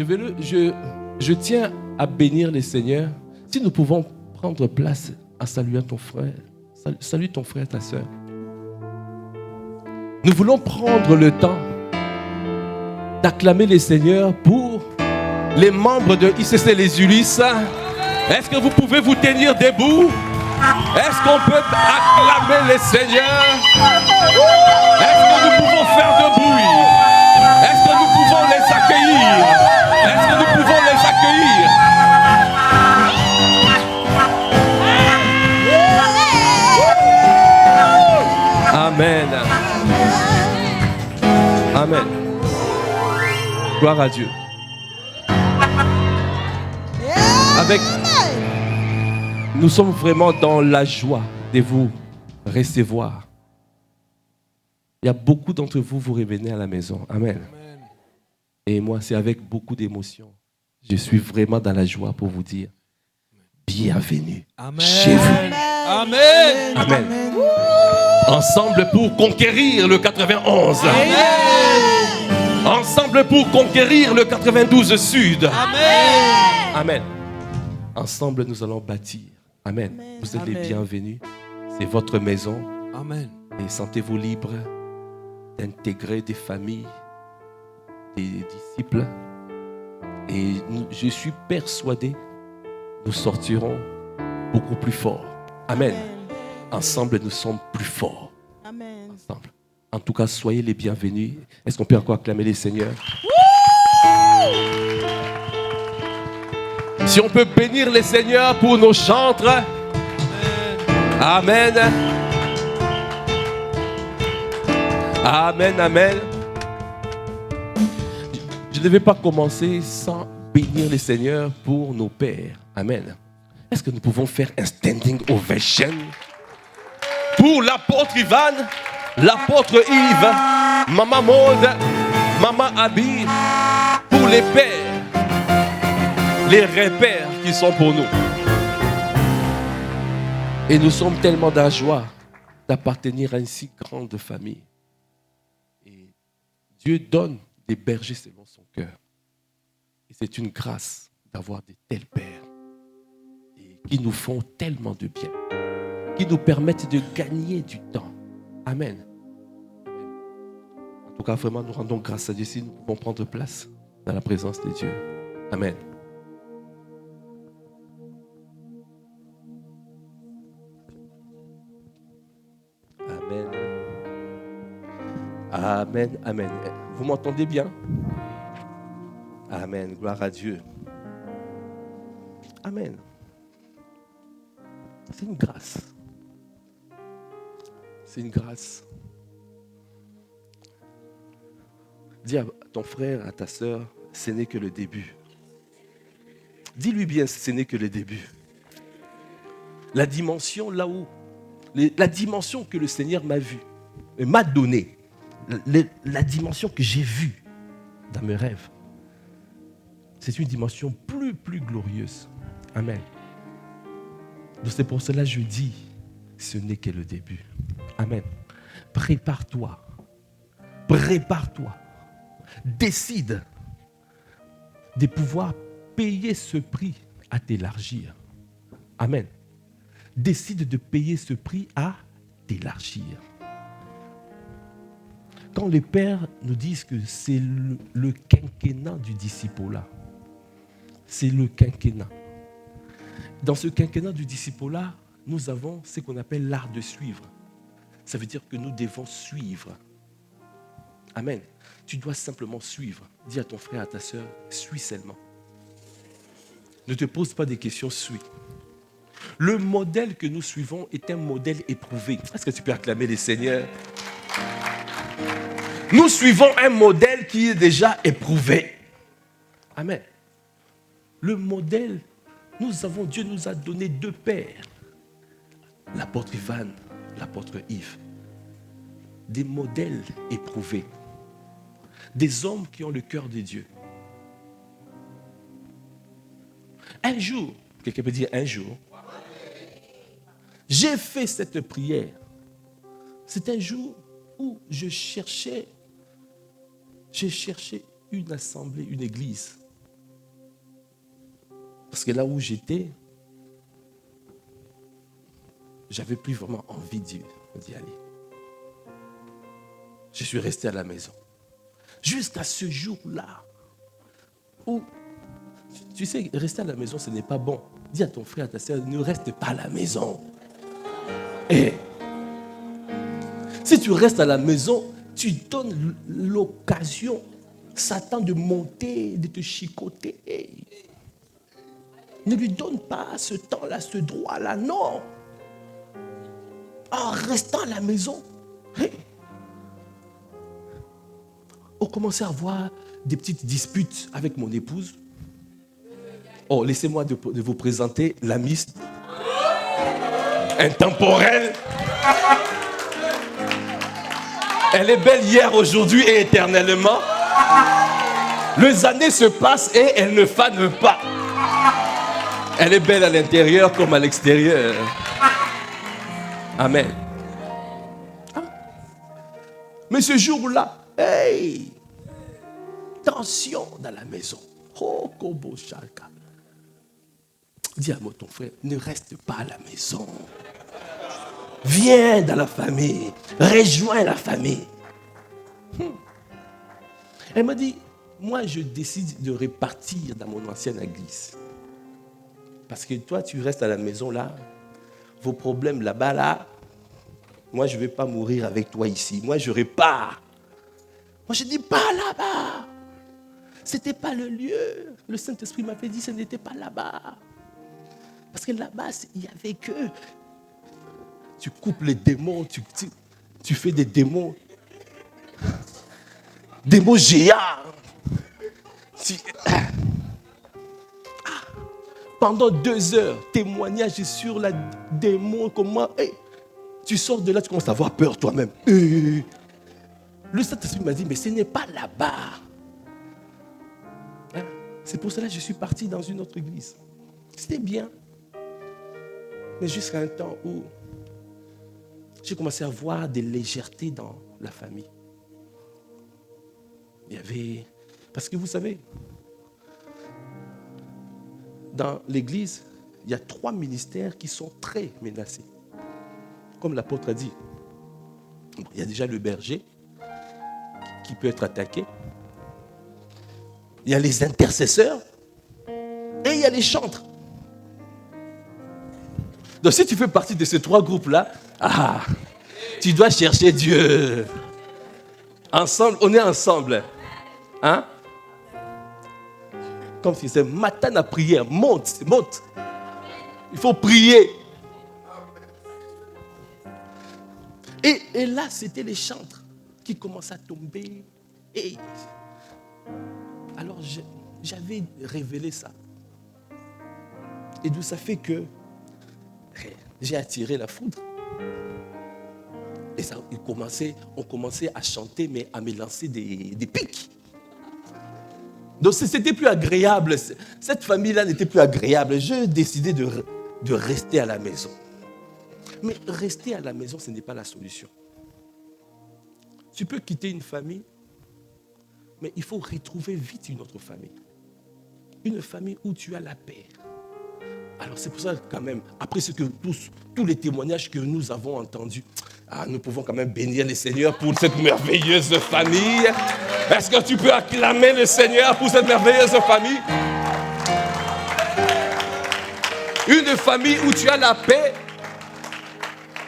Je tiens à bénir les seigneurs. Si nous pouvons prendre place à saluer ton frère. Salue ton frère, ta soeur. Nous voulons prendre le temps d'acclamer les seigneurs pour les membres de ICC Les Ulysses. Est-ce que vous pouvez vous tenir debout? Est-ce qu'on peut acclamer les seigneurs? Est-ce que nous pouvons faire de bruit? Est-ce que nous pouvons les accueillir? Est-ce que nous pouvons les accueillir? Amen. Amen. Gloire à Dieu. Nous sommes vraiment dans la joie de vous recevoir. Il y a beaucoup d'entre vous, vous revenez à la maison. Amen. Et moi, c'est avec beaucoup d'émotion. Je suis vraiment dans la joie pour vous dire bienvenue chez vous. Amen. Amen. Ensemble pour conquérir le 91. Amen. Ensemble pour conquérir le 92 Sud. Amen. Amen. Ensemble, nous allons bâtir. Amen. Vous êtes les bienvenus. C'est votre maison. Amen. Et sentez-vous libre d'intégrer des familles, des disciples. Et je suis persuadé, nous sortirons beaucoup plus forts. Amen. Ensemble, nous sommes plus forts. Amen. Ensemble. En tout cas, soyez les bienvenus. Est-ce qu'on peut encore acclamer les seigneurs? Si on peut bénir les seigneurs pour nos chantres. Amen. Amen, amen. Je ne vais pas commencer sans bénir les seigneurs pour nos pères. Amen. Est-ce que nous pouvons faire un standing ovation pour l'apôtre Ivan, l'apôtre Yves, Maman Maud, Maman Abi, pour les pères, les repères qui sont pour nous. Et nous sommes tellement dans la joie d'appartenir à une si grande famille. Et Dieu donne des bergers selon son cœur. Et c'est une grâce d'avoir de tels pères et qui nous font tellement de bien, qui nous permettent de gagner du temps. Amen. En tout cas, vraiment, nous rendons grâce à Dieu si nous pouvons prendre place dans la présence de Dieu. Amen. Amen. Amen. Amen. Vous m'entendez bien? Amen. Gloire à Dieu. Amen. C'est une grâce. C'est une grâce. Dis à ton frère, à ta sœur, ce n'est que le début. Dis-lui bien, ce n'est que le début. La dimension là où, la dimension que le Seigneur m'a vue, m'a donnée, la dimension que j'ai vue dans mes rêves, c'est une dimension plus glorieuse. Amen. Donc c'est pour cela que je dis, ce n'est que le début. Amen. Prépare-toi. Prépare-toi. Décide de pouvoir payer ce prix à t'élargir. Amen. Décide de payer ce prix à t'élargir. Quand les pères nous disent que c'est le quinquennat du discipolat, c'est le quinquennat. Dans ce quinquennat du discipolat, nous avons ce qu'on appelle l'art de suivre. Ça veut dire que nous devons suivre. Amen. Tu dois simplement suivre. Dis à ton frère, à ta soeur, suis seulement. Ne te pose pas des questions, suis. Le modèle que nous suivons est un modèle éprouvé. Est-ce que tu peux acclamer les seigneurs? Nous suivons un modèle qui est déjà éprouvé. Amen. Le modèle, Dieu nous a donné deux pères. L'apôtre Ivan, l'apôtre Yves. Des modèles éprouvés. Des hommes qui ont le cœur de Dieu. Un jour, quelqu'un peut dire un jour, j'ai fait cette prière. C'est un jour où j'ai cherché une assemblée, une église Parce que là où j'étais, j'avais plus vraiment envie d'y aller. Je suis resté à la maison. Jusqu'à ce jour-là, où, tu sais, rester à la maison, ce n'est pas bon. Dis à ton frère, à ta soeur, ne reste pas à la maison. Et si tu restes à la maison, tu donnes l'occasion, Satan, de monter, de te chicoter. Ne lui donne pas ce temps-là, ce droit-là, non. En restant à la maison, on commençait à avoir des petites disputes avec mon épouse. Oh, laissez-moi de vous présenter la Miss intemporelle. Elle est belle hier, aujourd'hui et éternellement. Les années se passent et elle ne fane pas. Elle est belle à l'intérieur comme à l'extérieur. Amen. Mais ce jour-là, hey, tension dans la maison. Oh, Kobo Shaka. Dis à ton frère, ne reste pas à la maison. Viens dans la famille. Rejoins la famille. Elle m'a dit, moi je décide de repartir dans mon ancienne église. Parce que toi tu restes à la maison là. Vos problèmes là-bas là. Moi je ne vais pas mourir avec toi ici. Moi je repars. Moi je dis pas là-bas. Ce n'était pas le lieu. Le Saint-Esprit m'avait dit ce n'était pas là-bas. Parce que là-bas, il n'y avait que... Tu coupes les démons, tu fais des démons. Démons géants. Pendant 2 heures, témoignage sur la démon, comment... Hey, tu sors de là, tu commences à avoir peur toi-même. Le Saint-Esprit m'a dit, mais ce n'est pas là-bas. Hein? C'est pour cela que je suis parti dans une autre église. C'était bien. Mais jusqu'à un temps où j'ai commencé à voir des légèretés dans la famille. Il y avait... Parce que vous savez, dans l'église, il y a 3 ministères qui sont très menacés. Comme l'apôtre a dit. Il y a déjà le berger qui peut être attaqué. Il y a les intercesseurs et il y a les chantres. Donc si tu fais partie de ces 3 groupes-là, tu dois chercher Dieu. Ensemble, on est ensemble. Hein? Comme si c'est matin à prière, monte. Il faut prier. Et là, c'était les chantres qui commençaient à tomber. Et alors, j'avais révélé ça. Et d'où ça fait que j'ai attiré la foudre. Et ça, on commençait à chanter, mais à me lancer des pics. Donc, c'était plus agréable. Cette famille-là n'était plus agréable. J'ai décidé de rester à la maison. Mais rester à la maison, ce n'est pas la solution. Tu peux quitter une famille, mais il faut retrouver vite une autre famille. Une famille où tu as la paix. Alors c'est pour ça quand même, après tous les témoignages que nous avons entendus, nous pouvons quand même bénir le Seigneur pour cette merveilleuse famille. Est-ce que tu peux acclamer le Seigneur pour cette merveilleuse famille? Une famille où tu as la paix,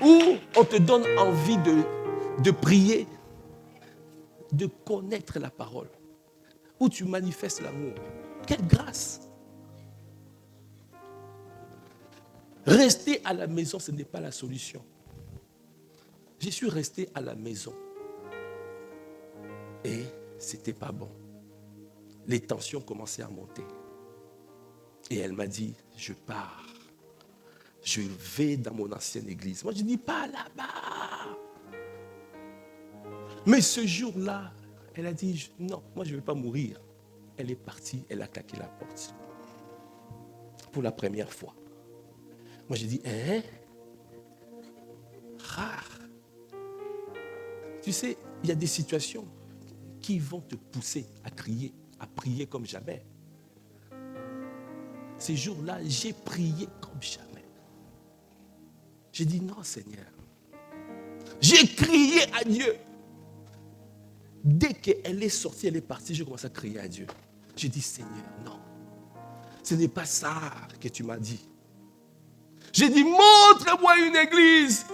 où on te donne envie de prier, de connaître la parole, où tu manifestes l'amour. Quelle grâce! Rester à la maison, ce n'est pas la solution. Je suis resté à la maison. Et ce n'était pas bon. Les tensions commençaient à monter. Et elle m'a dit, je pars. Je vais dans mon ancienne église. Moi, je dis, pas là-bas. Mais ce jour-là, elle a dit, non, moi, je ne vais pas mourir. Elle est partie, elle a claqué la porte. Pour la première fois. Moi, j'ai dit, Tu sais, il y a des situations qui vont te pousser à crier, à prier comme jamais. ces jours-là, j'ai prié comme jamais. J'ai dit non, Seigneur. J'ai crié à Dieu. Dès qu'elle est sortie, elle est partie, j'ai commencé à crier à Dieu. J'ai dit, Seigneur, non. Ce n'est pas ça que tu m'as dit. J'ai dit, montre-moi une église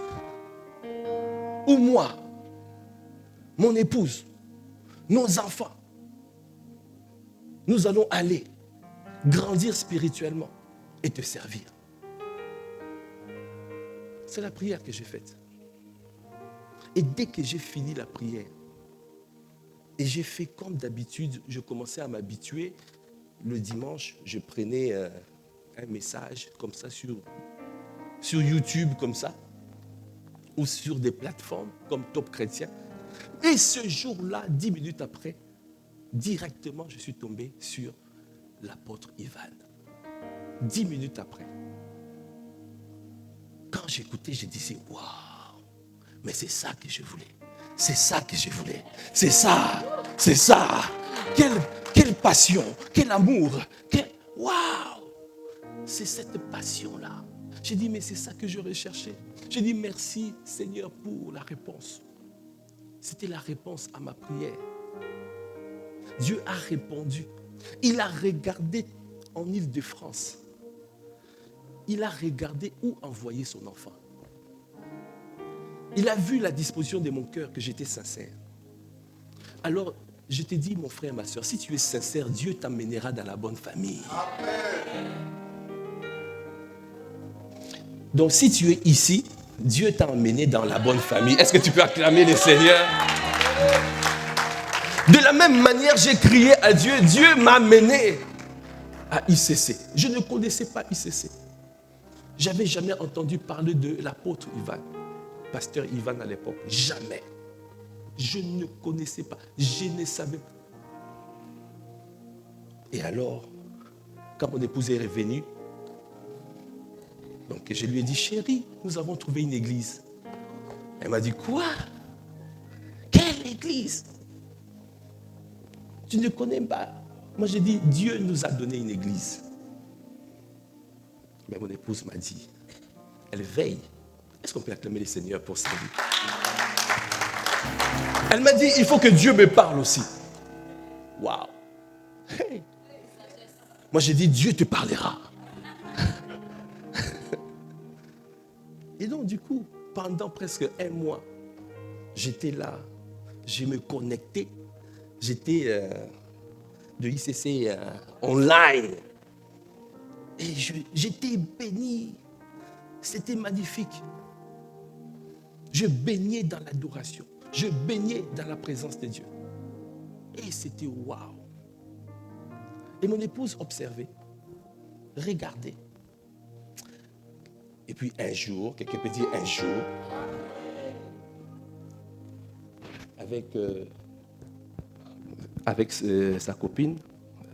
où moi, mon épouse, nos enfants, nous allons aller grandir spirituellement et te servir. C'est la prière que j'ai faite. Et dès que j'ai fini la prière, et j'ai fait comme d'habitude, je commençais à m'habituer. Le dimanche, je prenais un message comme ça sur YouTube, comme ça, ou sur des plateformes comme Top Chrétien. Et ce jour-là, 10 minutes après, directement, je suis tombé sur l'apôtre Ivan. 10 minutes après. Quand j'écoutais, je disais, waouh, mais c'est ça que je voulais. C'est ça que je voulais. C'est ça. C'est ça. Quelle passion. Quel amour. Waouh. C'est cette passion-là. J'ai dit, mais c'est ça que je recherchais. J'ai dit, merci Seigneur pour la réponse. C'était la réponse à ma prière. Dieu a répondu. Il a regardé en Île-de-France. Il a regardé où envoyer son enfant. Il a vu la disposition de mon cœur, que j'étais sincère. Alors, je te dis, mon frère, ma soeur, si tu es sincère, Dieu t'emmènera dans la bonne famille. Amen. Donc, si tu es ici, Dieu t'a emmené dans la bonne famille. Est-ce que tu peux acclamer le Seigneur? De la même manière, j'ai crié à Dieu. Dieu m'a amené à ICC. Je ne connaissais pas ICC. Je n'avais jamais entendu parler de l'apôtre Ivan. Pasteur Ivan à l'époque, jamais. Je ne connaissais pas, je ne savais pas. Et alors, quand mon épouse est revenue, donc je lui ai dit, chérie, nous avons trouvé une église. Elle m'a dit, quoi? Quelle église? Tu ne connais pas? Moi j'ai dit, Dieu nous a donné une église. Mais mon épouse m'a dit, elle veille. Est-ce qu'on peut acclamer le Seigneur pour sa vie? Elle m'a dit, il faut que Dieu me parle aussi. Waouh! Hey. Moi, j'ai dit, Dieu te parlera. Et donc, du coup, pendant presque un mois, j'étais là, je me connectais, j'étais de ICC online. Et j'étais béni. C'était magnifique. Je baignais dans l'adoration. Je baignais dans la présence de Dieu. Et c'était waouh. Et mon épouse observait, regardait. Et puis un jour, quelqu'un peut dire un jour, avec sa copine,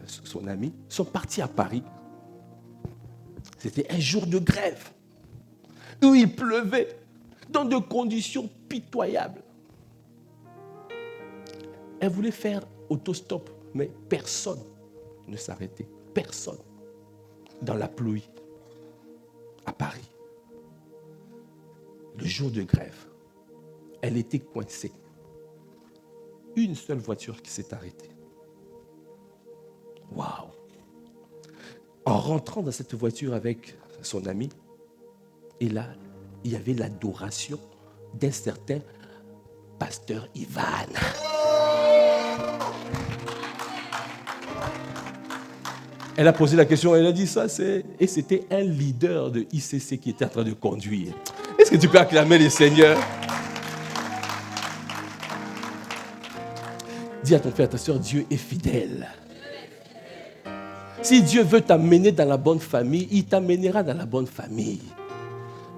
son ami, sont partis à Paris. C'était un jour de grève où il pleuvait dans des conditions pitoyables. Elle voulait faire autostop, mais personne ne s'arrêtait. Personne. Dans la pluie, à Paris. Le jour de grève, elle était coincée. Une seule voiture qui s'est arrêtée. Waouh! En rentrant dans cette voiture avec son ami, et là, il y avait l'adoration d'un certain pasteur Ivan. Elle a posé la question, elle a dit ça, et c'était un leader de ICC qui était en train de conduire. Est-ce que tu peux acclamer le Seigneur? Dis à ton frère, à ta soeur, Dieu est fidèle. Si Dieu veut t'amener dans la bonne famille, il t'amènera dans la bonne famille.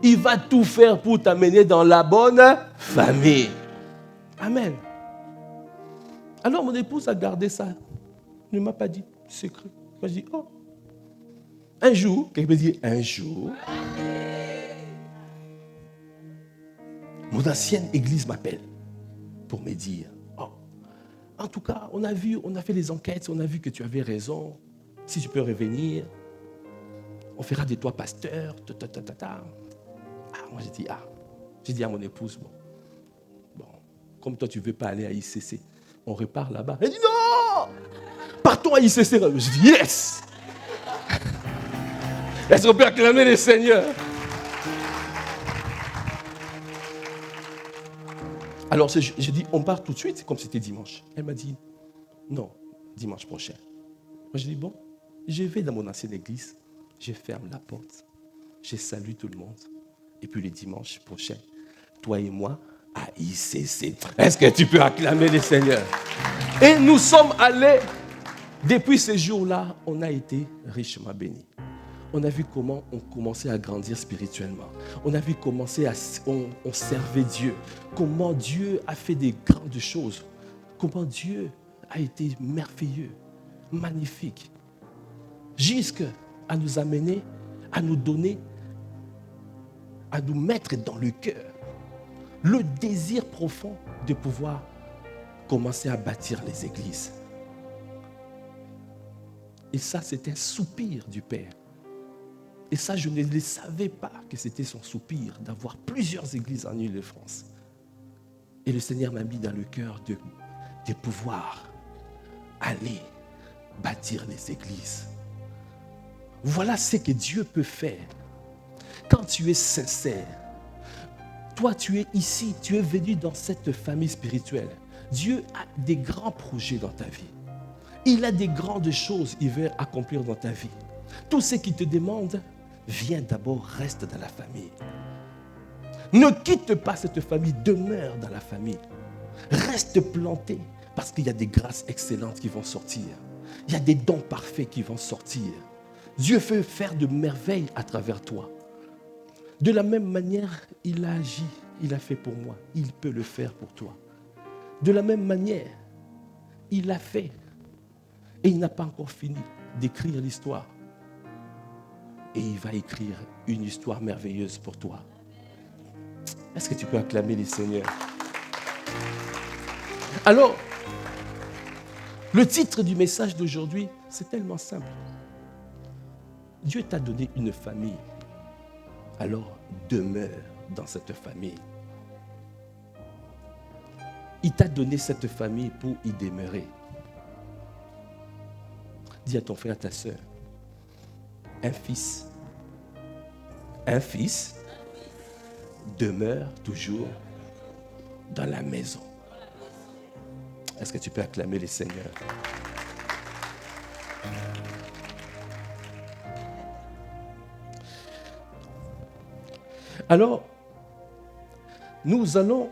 Il va tout faire pour t'amener dans la bonne famille. Amen. Alors mon épouse a gardé ça. Elle ne m'a pas dit secret. Moi je dis, oh. Un jour, quelqu'un me dit, un jour, mon ancienne église m'appelle pour me dire, oh, en tout cas, on a fait les enquêtes, on a vu que tu avais raison. Si tu peux revenir. On fera de toi pasteur. Moi, j'ai dit à mon épouse, bon, comme toi, tu ne veux pas aller à ICC, on repart là-bas. Elle dit non, partons à ICC. Je dis yes. Est-ce qu'on peut acclamer le Seigneur? Alors, j'ai dit, on part tout de suite, comme c'était dimanche. Elle m'a dit, non, dimanche prochain. Moi, j'ai dit, bon, je vais dans mon ancienne église, je ferme la porte, je salue tout le monde. Et puis le dimanche prochain, toi et moi, à ICC. Est-ce que tu peux acclamer le Seigneur? Et nous sommes allés, depuis ce jour-là, on a été richement bénis. On a vu comment on commençait à grandir spirituellement. On a vu comment on servait Dieu. Comment Dieu a fait des grandes choses. Comment Dieu a été merveilleux, magnifique. Jusqu'à nous amener, à nous donner, à nous mettre dans le cœur le désir profond de pouvoir commencer à bâtir les églises. Et ça, c'est un soupir du Père. Et ça, je ne le savais pas que c'était son soupir d'avoir plusieurs églises en Île-de-France. Et le Seigneur m'a mis dans le cœur de pouvoir aller bâtir les églises. Voilà ce que Dieu peut faire quand tu es sincère. Toi, tu es ici, tu es venu dans cette famille spirituelle. Dieu a des grands projets dans ta vie. Il a des grandes choses qu'il veut accomplir dans ta vie. Tout ce qu'il te demande, viens d'abord, reste dans la famille. Ne quitte pas cette famille, demeure dans la famille. Reste planté, parce qu'il y a des grâces excellentes qui vont sortir. Il y a des dons parfaits qui vont sortir. Dieu veut faire de merveilles à travers toi. De la même manière, il a agi, il a fait pour moi. Il peut le faire pour toi. De la même manière, il l'a fait. Et il n'a pas encore fini d'écrire l'histoire. Et il va écrire une histoire merveilleuse pour toi. Est-ce que tu peux acclamer les Seigneurs? Alors, le titre du message d'aujourd'hui, c'est tellement simple. Dieu t'a donné une famille. Alors, demeure dans cette famille. Il t'a donné cette famille pour y demeurer. Dis à ton frère, à ta soeur, un fils demeure toujours dans la maison. Est-ce que tu peux acclamer les Seigneurs? Alors, nous allons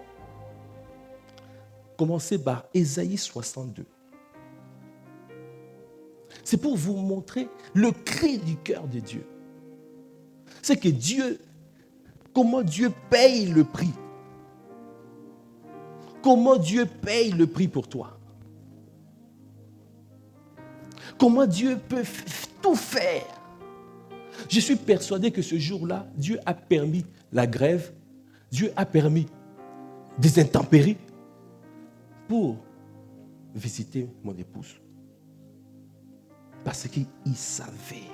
commencer par Ésaïe 62. C'est pour vous montrer le cri du cœur de Dieu. C'est que Dieu, comment Dieu paye le prix. Comment Dieu paye le prix pour toi. Comment Dieu peut tout faire. Je suis persuadé que ce jour-là, Dieu a permis la grève, Dieu a permis des intempéries pour visiter mon épouse. Parce qu'il savait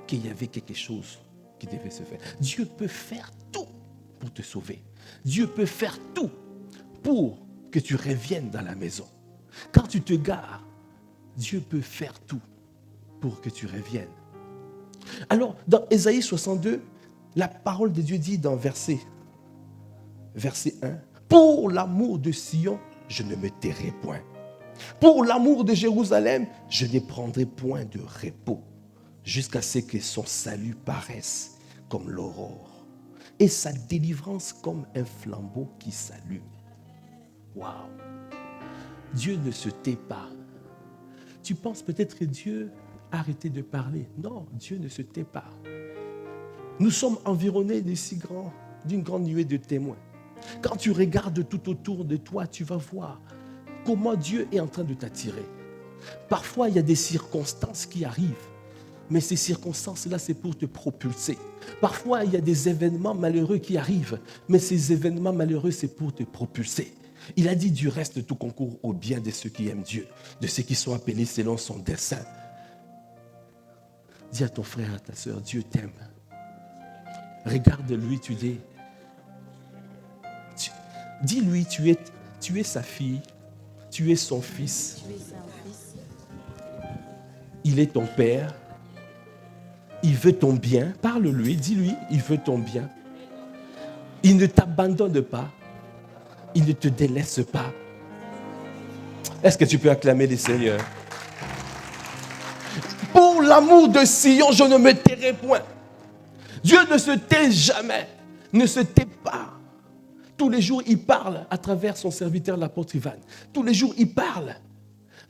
qu'il y avait quelque chose qui devait se faire. Dieu peut faire tout pour te sauver. Dieu peut faire tout pour que tu reviennes dans la maison. Quand tu te gares, Dieu peut faire tout pour que tu reviennes. Alors, dans Ésaïe 62, la parole de Dieu dit dans verset 1, « Pour l'amour de Sion, je ne me tairai point. Pour l'amour de Jérusalem, je ne prendrai point de repos, jusqu'à ce que son salut paraisse comme l'aurore, et sa délivrance comme un flambeau qui s'allume. » Waouh! Dieu ne se tait pas. Tu penses peut-être que Dieu a arrêté de parler. Non, Dieu ne se tait pas. Nous sommes environnés d'une grande nuée de témoins. Quand tu regardes tout autour de toi, tu vas voir comment Dieu est en train de t'attirer. Parfois, il y a des circonstances qui arrivent, mais ces circonstances-là, c'est pour te propulser. Parfois, il y a des événements malheureux qui arrivent, mais ces événements malheureux, c'est pour te propulser. Il a dit du reste, tout concourt au bien de ceux qui aiment Dieu, de ceux qui sont appelés selon son dessein. Dis à ton frère, à ta soeur, Dieu t'aime. Regarde-lui, dis-lui, tu es sa fille, tu es son fils. Il est ton père. Il veut ton bien. Parle-lui, dis-lui, il veut ton bien. Il ne t'abandonne pas. Il ne te délaisse pas. Est-ce que tu peux acclamer le Seigneur? Pour l'amour de Sion, je ne me tairai point. Dieu ne se tait jamais, ne se tait pas. Tous les jours, il parle à travers son serviteur, l'apôtre Ivan. Tous les jours, il parle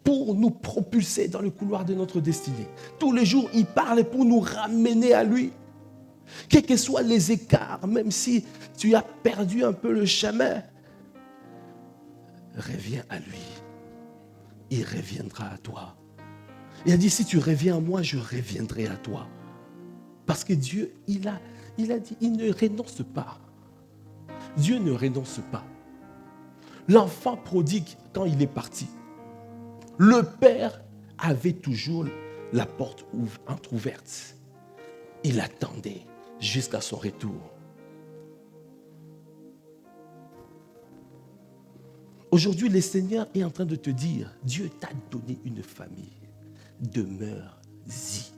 pour nous propulser dans le couloir de notre destinée. Tous les jours, il parle pour nous ramener à lui. Quels que soient les écarts, même si tu as perdu un peu le chemin, reviens à lui. Il reviendra à toi. Il a dit, si tu reviens à moi, je reviendrai à toi. Parce que Dieu, il a dit, il ne renonce pas. Dieu ne renonce pas. L'enfant prodigue, quand il est parti, le père avait toujours la porte entrouverte. Il attendait jusqu'à son retour. Aujourd'hui, le Seigneur est en train de te dire, Dieu t'a donné une famille. Demeure-y.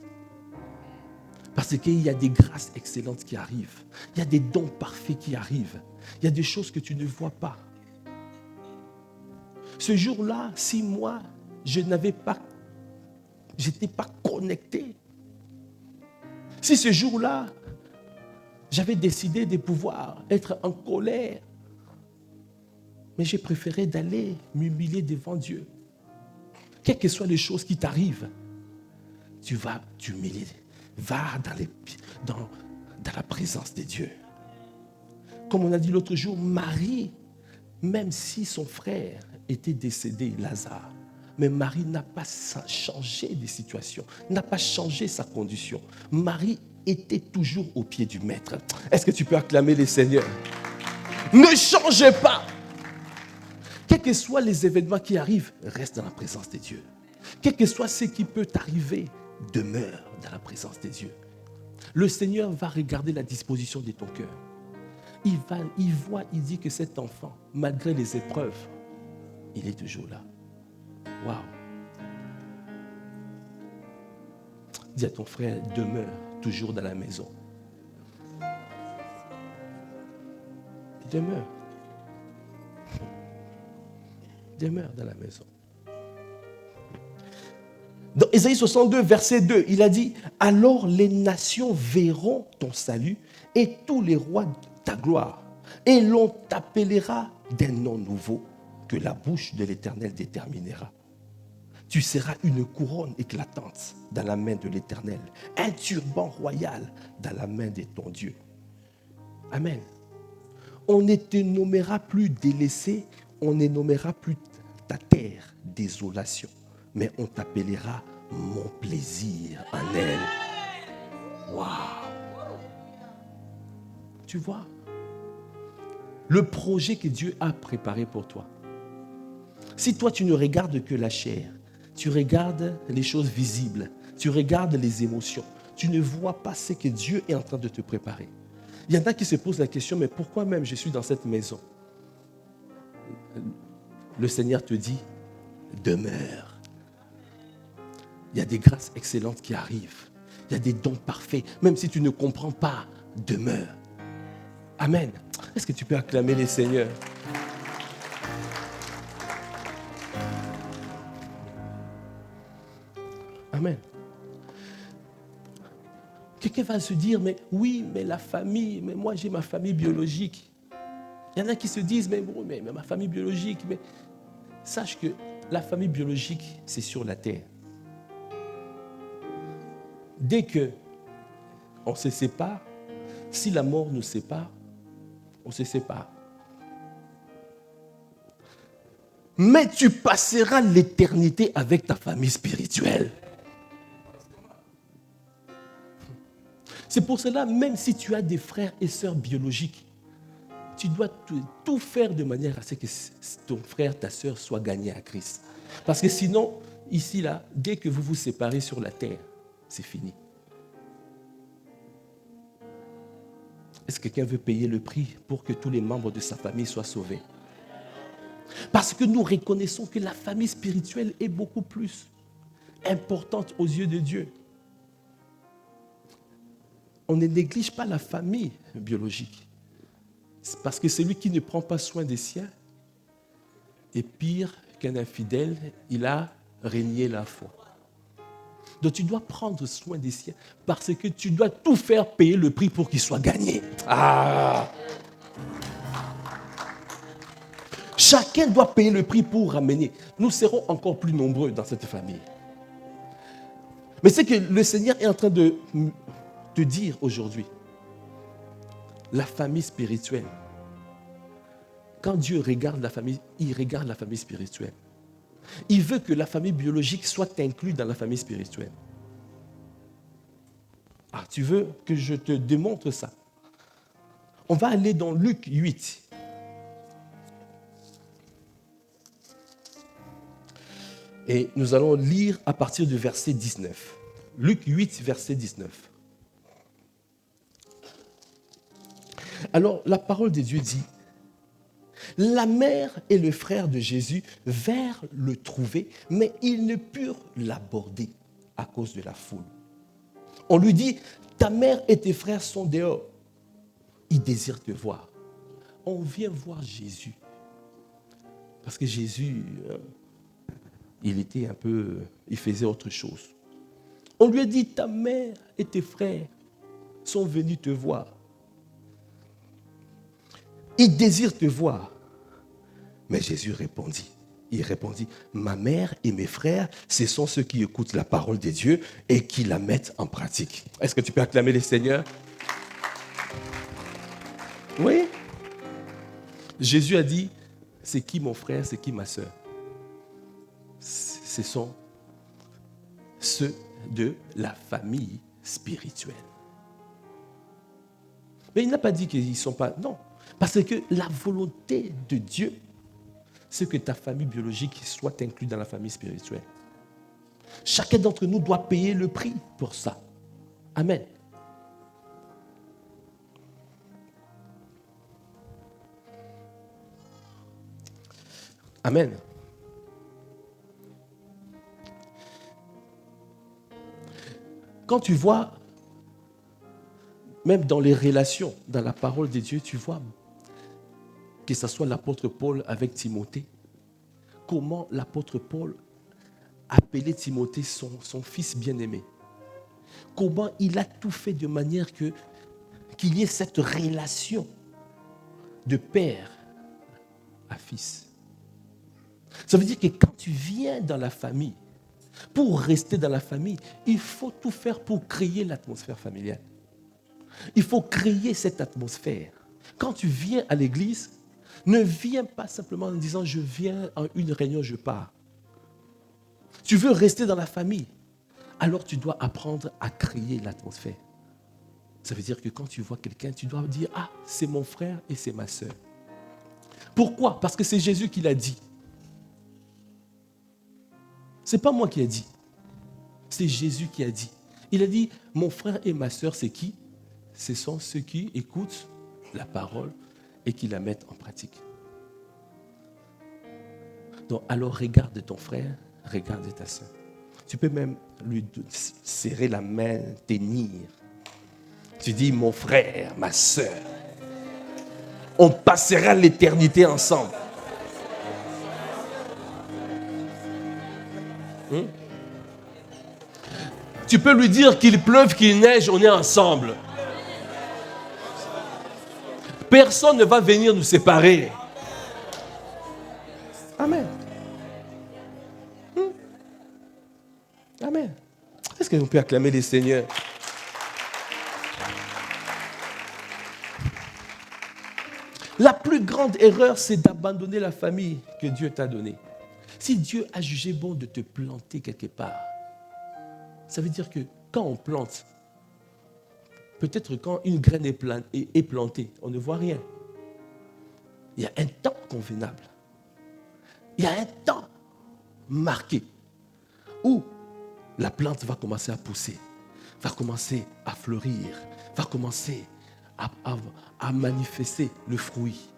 Parce qu'il y a des grâces excellentes qui arrivent. Il y a des dons parfaits qui arrivent. Il y a des choses que tu ne vois pas. Ce jour-là, si moi, je n'étais pas connecté. Si ce jour-là, j'avais décidé de pouvoir être en colère, mais j'ai préféré d'aller m'humilier devant Dieu. Quelles que soient les choses qui t'arrivent, tu vas t'humilier. Va dans la présence de Dieu. Comme on a dit l'autre jour, Marie, même si son frère était décédé, Lazare, mais Marie n'a pas changé de situation, n'a pas changé sa condition. Marie était toujours au pied du Maître. Est-ce que tu peux acclamer le Seigneur? Ne changez pas. Quels que soient les événements qui arrivent, reste dans la présence de Dieu. Quel que soit ce qui peut t'arriver, demeure dans la présence de Dieu. Le Seigneur va regarder la disposition de ton cœur. Il dit que cet enfant, malgré les épreuves, il est toujours là. Waouh! Dis à ton frère, demeure toujours dans la maison. Demeure. Demeure dans la maison. Dans Ésaïe 62, verset 2, il a dit, « Alors les nations verront ton salut et tous les rois ta gloire, et l'on t'appellera d'un nom nouveau que la bouche de l'Éternel déterminera. Tu seras une couronne éclatante dans la main de l'Éternel, un turban royal dans la main de ton Dieu. » Amen. On ne te nommera plus délaissé, on ne nommera plus ta terre désolation, mais on t'appellera mon plaisir en elle. Waouh! Tu vois, le projet que Dieu a préparé pour toi. Si toi tu ne regardes que la chair, tu regardes les choses visibles, tu regardes les émotions, tu ne vois pas ce que Dieu est en train de te préparer. Il y en a qui se posent la question, mais pourquoi même je suis dans cette maison? Le Seigneur te dit, demeure. Il y a des grâces excellentes qui arrivent. Il y a des dons parfaits. Même si tu ne comprends pas, demeure. Amen. Est-ce que tu peux acclamer les Seigneurs? Amen. Quelqu'un va se dire, mais oui, mais la famille, mais moi j'ai ma famille biologique. Il y en a qui se disent, mais bon, mais ma famille biologique, mais sache que la famille biologique, c'est sur la terre. Dès qu'on se sépare, si la mort nous sépare, on se sépare. Mais tu passeras l'éternité avec ta famille spirituelle. C'est pour cela, même si tu as des frères et sœurs biologiques, tu dois tout faire de manière à ce que ton frère, ta sœur soit gagné à Christ. Parce que sinon, ici, là, dès que vous vous séparez sur la terre, c'est fini. quelqu'un veut payer le prix pour que tous les membres de sa famille soient sauvés? Parce que nous reconnaissons que la famille spirituelle est beaucoup plus importante aux yeux de Dieu. On ne néglige pas la famille biologique. C'est parce que celui qui ne prend pas soin des siens est pire qu'un infidèle, il a renié la foi. Donc tu dois prendre soin des siens parce que tu dois tout faire payer le prix pour qu'ils soient gagnés. Chacun doit payer le prix pour ramener. Nous serons encore plus nombreux dans cette famille. Mais c'est que le Seigneur est en train de te dire aujourd'hui, la famille spirituelle, quand Dieu regarde la famille, il regarde la famille spirituelle. Il veut que la famille biologique soit inclue dans la famille spirituelle. Tu veux que je te démontre ça? On va aller dans Luc 8. Et nous allons lire à partir du verset 19. Luc 8, verset 19. Alors, la parole de Dieu dit, la mère et le frère de Jésus vinrent le trouver, mais ils ne purent l'aborder à cause de la foule. On lui dit, ta mère et tes frères sont dehors. Ils désirent te voir. On vient voir Jésus. Parce que Jésus, il faisait autre chose. On lui a dit, ta mère et tes frères sont venus te voir. Ils désirent te voir. Mais Jésus répondit. Il répondit, ma mère et mes frères, ce sont ceux qui écoutent la parole de Dieu et qui la mettent en pratique. Est-ce que tu peux acclamer le Seigneur? Oui. Jésus a dit, c'est qui mon frère, c'est qui ma soeur? Ce sont ceux de la famille spirituelle. Mais il n'a pas dit qu'ils ne sont pas... Non, parce que la volonté de Dieu, c'est que ta famille biologique soit inclue dans la famille spirituelle. Chacun d'entre nous doit payer le prix pour ça. Amen. Amen. Quand tu vois, même dans les relations, dans la parole de Dieu, tu vois que ce soit l'apôtre Paul avec Timothée, comment l'apôtre Paul appelait Timothée son fils bien-aimé. Comment il a tout fait de manière qu'il y ait cette relation de père à fils. Ça veut dire que quand tu viens dans la famille, pour rester dans la famille, il faut tout faire pour créer l'atmosphère familiale. Il faut créer cette atmosphère. Quand tu viens à l'église, ne viens pas simplement en disant « je viens en une réunion, je pars ». Tu veux rester dans la famille, alors tu dois apprendre à créer l'atmosphère. Ça veut dire que quand tu vois quelqu'un, tu dois dire « ah, c'est mon frère et c'est ma soeur ». Pourquoi? Parce que c'est Jésus qui l'a dit. Ce n'est pas moi qui ai dit. C'est Jésus qui a dit. Il a dit, mon frère et ma soeur, c'est qui? Ce sont ceux qui écoutent la parole et qui la mettent en pratique. Donc, alors regarde ton frère, regarde ta soeur. Tu peux même lui serrer la main, tenir. Tu dis, mon frère, ma soeur, on passera l'éternité ensemble. Tu peux lui dire qu'il pleuve, qu'il neige, on est ensemble. Personne ne va venir nous séparer. Amen. Amen. Est-ce qu'on peut acclamer les seigneurs? La plus grande erreur, c'est d'abandonner la famille que Dieu t'a donnée. Si Dieu a jugé bon de te planter quelque part, ça veut dire que quand on plante, peut-être quand une graine est plantée, on ne voit rien. Il y a un temps convenable. Il y a un temps marqué où la plante va commencer à pousser, va commencer à fleurir, va commencer à manifester le fruit.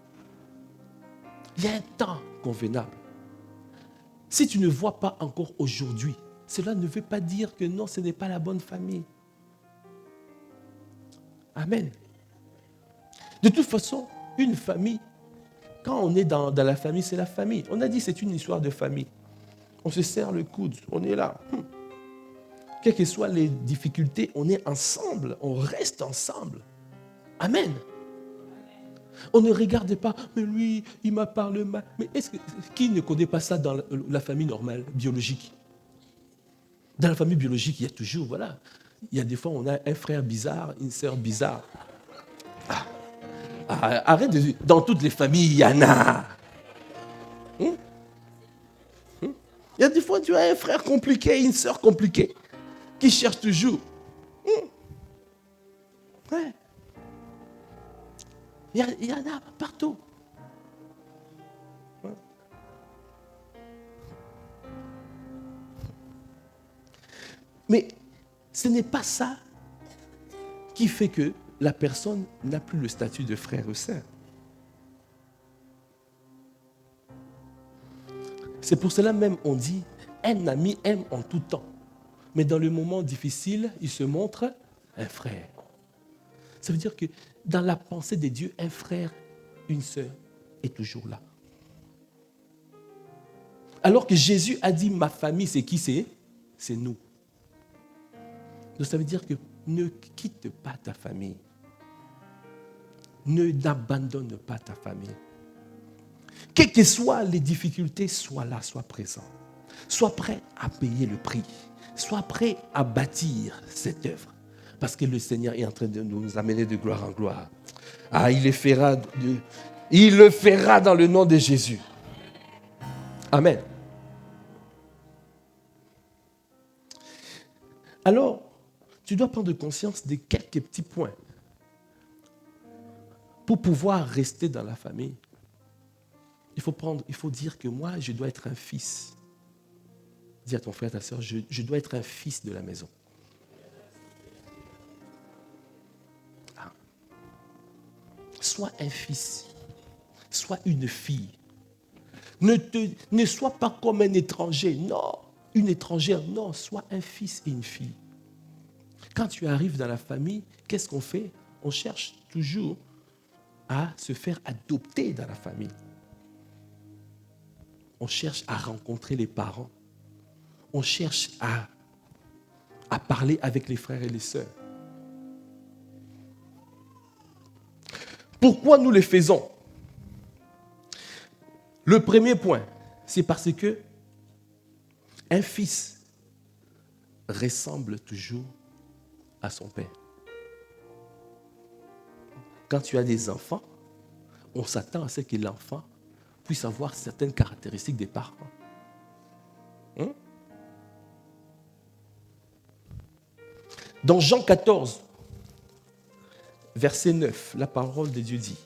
Il y a un temps convenable. Si tu ne vois pas encore aujourd'hui, cela ne veut pas dire que non, ce n'est pas la bonne famille. Amen. De toute façon, une famille, quand on est dans la famille, c'est la famille. On a dit que c'est une histoire de famille. On se serre le coude, on est là. Quelles que soient les difficultés, on est ensemble, on reste ensemble. Amen. On ne regarde pas, mais lui, il m'a parlé mal. Mais qui ne connaît pas ça dans la famille normale, biologique? Dans la famille biologique, il y a toujours, voilà. Il y a des fois, on a un frère bizarre, une sœur bizarre. Arrête de dire, dans toutes les familles, il y en a. Il y a des fois, tu as un frère compliqué, une sœur compliquée, qui cherche toujours. Ouais. Il y en a partout. Mais ce n'est pas ça qui fait que la personne n'a plus le statut de frère ou sœur. C'est pour cela même on dit, un ami aime en tout temps. Mais dans le moment difficile, il se montre un frère. Ça veut dire que dans la pensée de Dieu, un frère, une sœur est toujours là. Alors que Jésus a dit, ma famille, c'est qui c'est? C'est nous. Donc ça veut dire que ne quitte pas ta famille. N'abandonne pas ta famille. Quelles que soient les difficultés, sois là, sois présent. Sois prêt à payer le prix. Sois prêt à bâtir cette œuvre. Parce que le Seigneur est en train de nous amener de gloire en gloire. Il le fera dans le nom de Jésus. Amen. Alors, tu dois prendre conscience de quelques petits points pour pouvoir rester dans la famille. Il faut dire que moi, je dois être un fils. Dis à ton frère, ta soeur, je dois être un fils de la maison. Sois un fils, sois une fille. Ne sois pas comme un étranger, non. Une étrangère, non. Sois un fils et une fille. Quand tu arrives dans la famille, qu'est-ce qu'on fait? On cherche toujours à se faire adopter dans la famille. On cherche à rencontrer les parents. On cherche à parler avec les frères et les sœurs. Pourquoi nous le faisons? Le premier point, c'est parce que un fils ressemble toujours à son père. Quand tu as des enfants, on s'attend à ce que l'enfant puisse avoir certaines caractéristiques des parents. Dans Jean 14, verset 9, la parole de Dieu dit,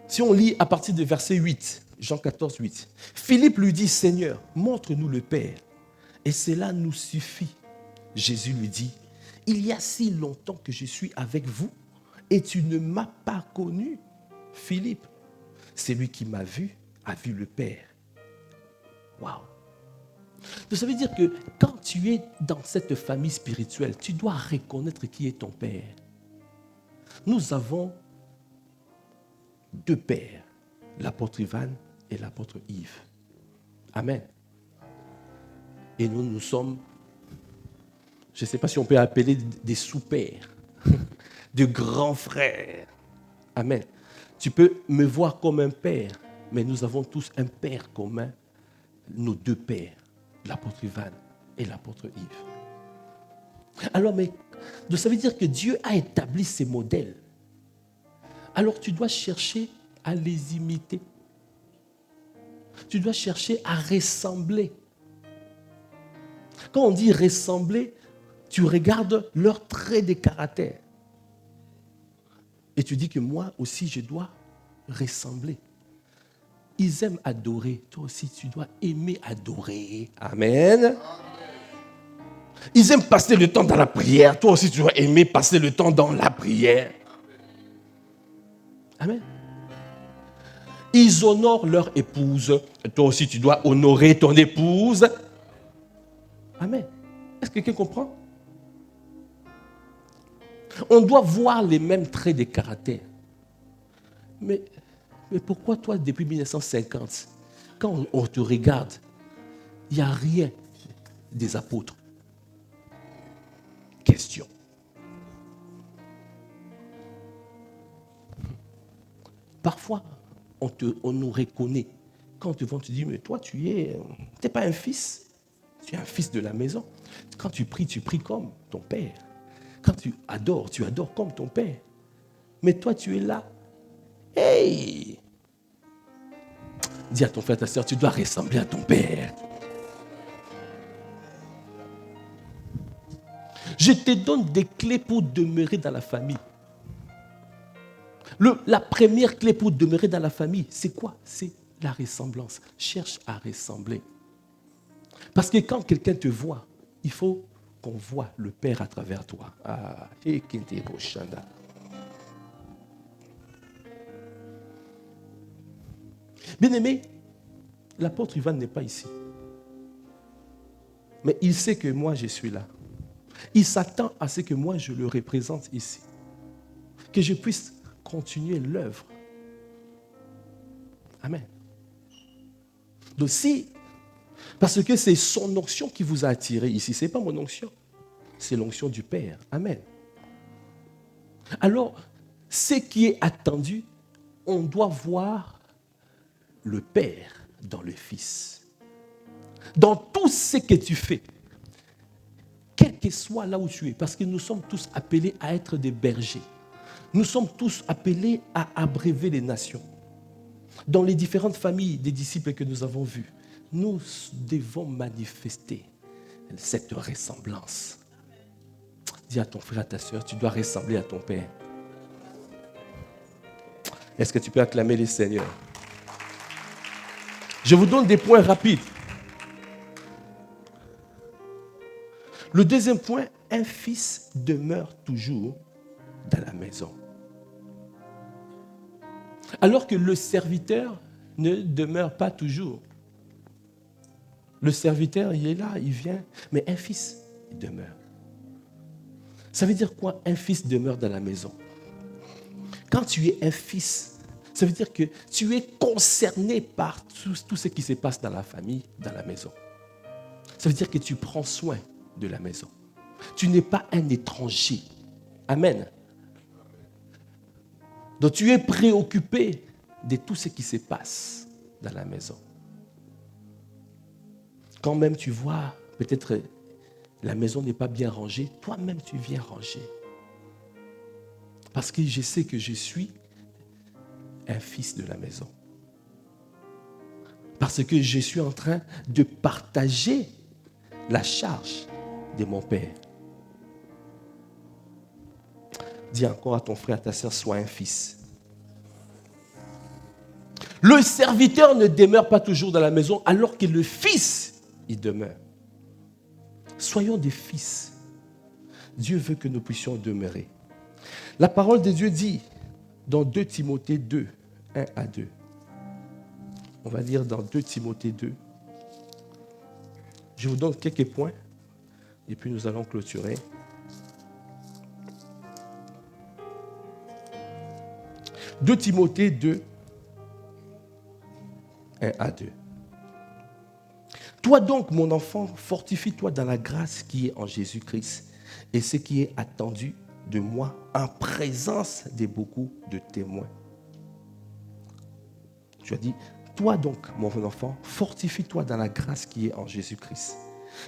si on lit à partir de verset 8, Jean 14, 8, Philippe lui dit, Seigneur, montre-nous le Père, et cela nous suffit. Jésus lui dit, il y a si longtemps que je suis avec vous, et tu ne m'as pas connu, Philippe. Celui qui m'a vu a vu le Père. Waouh! Donc ça veut dire que quand tu es dans cette famille spirituelle, tu dois reconnaître qui est ton Père. Nous avons deux pères, l'apôtre Ivan et l'apôtre Yves. Amen. Et nous sommes, je ne sais pas si on peut appeler des sous-pères, de grands frères. Amen. Tu peux me voir comme un père, mais nous avons tous un père commun, nos deux pères, l'apôtre Ivan et l'apôtre Yves. Alors, mais ça veut dire que Dieu a établi ces modèles. Alors tu dois chercher à les imiter. Tu dois chercher à ressembler. Quand on dit ressembler, tu regardes leurs traits de caractère. Et tu dis que moi aussi, je dois ressembler. Ils aiment adorer. Toi aussi, tu dois aimer adorer. Amen. Ils aiment passer le temps dans la prière. Toi aussi, tu dois aimer passer le temps dans la prière. Amen. Ils honorent leur épouse. Toi aussi, tu dois honorer ton épouse. Amen. Est-ce que quelqu'un comprend? On doit voir les mêmes traits de caractère. Mais pourquoi toi, depuis 1950, quand on te regarde, il n'y a rien des apôtres? Question. Parfois, on nous reconnaît. Quand on te voit, on te dit, mais toi, tu n'es pas un fils. Tu es un fils de la maison. Quand tu pries comme ton père. Quand tu adores comme ton père. Mais toi, tu es là. Hey! Dis à ton frère, ta soeur, tu dois ressembler à ton père. Je te donne des clés pour demeurer dans la famille. La première clé pour demeurer dans la famille, c'est quoi? C'est la ressemblance. Cherche à ressembler. Parce que quand quelqu'un te voit, il faut qu'on voit le Père à travers toi. Ah, et Kintéboshanda. Bien-aimé, l'apôtre Ivan n'est pas ici. Mais il sait que moi, je suis là. Il s'attend à ce que moi, je le représente ici. Que je puisse continuer l'œuvre. Amen. Donc parce que c'est son onction qui vous a attiré ici. Ce n'est pas mon onction. C'est l'onction du Père. Amen. Alors, ce qui est attendu, on doit voir le Père dans le Fils. Dans tout ce que tu fais, quel que soit là où tu es, parce que nous sommes tous appelés à être des bergers. Nous sommes tous appelés à abreuver les nations. Dans les différentes familles des disciples que nous avons vus, nous devons manifester cette ressemblance. Dis à ton frère, à ta soeur, tu dois ressembler à ton Père. Est-ce que tu peux acclamer le Seigneur? Je vous donne des points rapides. Le deuxième point, un fils demeure toujours dans la maison. Alors que le serviteur ne demeure pas toujours. Le serviteur, il est là, il vient, mais un fils, il demeure. Ça veut dire quoi, un fils demeure dans la maison? Quand tu es un fils, ça veut dire que tu es concerné par tout ce qui se passe dans la famille, dans la maison. Ça veut dire que tu prends soin de la maison. Tu n'es pas un étranger. Amen. Donc tu es préoccupé de tout ce qui se passe dans la maison. Quand même tu vois, peut-être la maison n'est pas bien rangée, toi-même tu viens ranger. Parce que je sais que je suis un fils de la maison. Parce que je suis en train de partager la charge de mon Père. Dis encore à ton frère, à ta soeur, sois un fils. Le serviteur ne demeure pas toujours dans la maison alors que le fils, il demeure. Soyons des fils. Dieu veut que nous puissions demeurer. La parole de Dieu dit dans 2 Timothée 2, 1 à 2. On va lire dans 2 Timothée 2. Je vous donne quelques points et puis nous allons clôturer. 2 Timothée 2, 1 à 2. Toi donc, mon enfant, fortifie-toi dans la grâce qui est en Jésus-Christ et ce qui est attendu de moi en présence de beaucoup de témoins. Tu as dit, toi donc, mon enfant, fortifie-toi dans la grâce qui est en Jésus-Christ.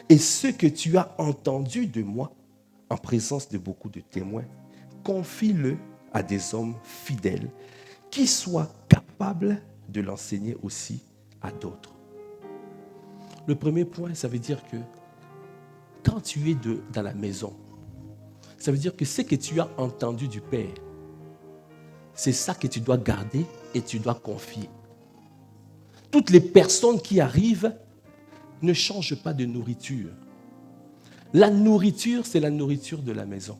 Et ce que tu as entendu de moi en présence de beaucoup de témoins, confie-le à des hommes fidèles qui soient capables de l'enseigner aussi à d'autres. Le premier point, ça veut dire que quand tu es dans la maison, ça veut dire que ce que tu as entendu du Père, c'est ça que tu dois garder et tu dois confier. Toutes les personnes qui arrivent ne changent pas de nourriture. La nourriture, c'est la nourriture de la maison.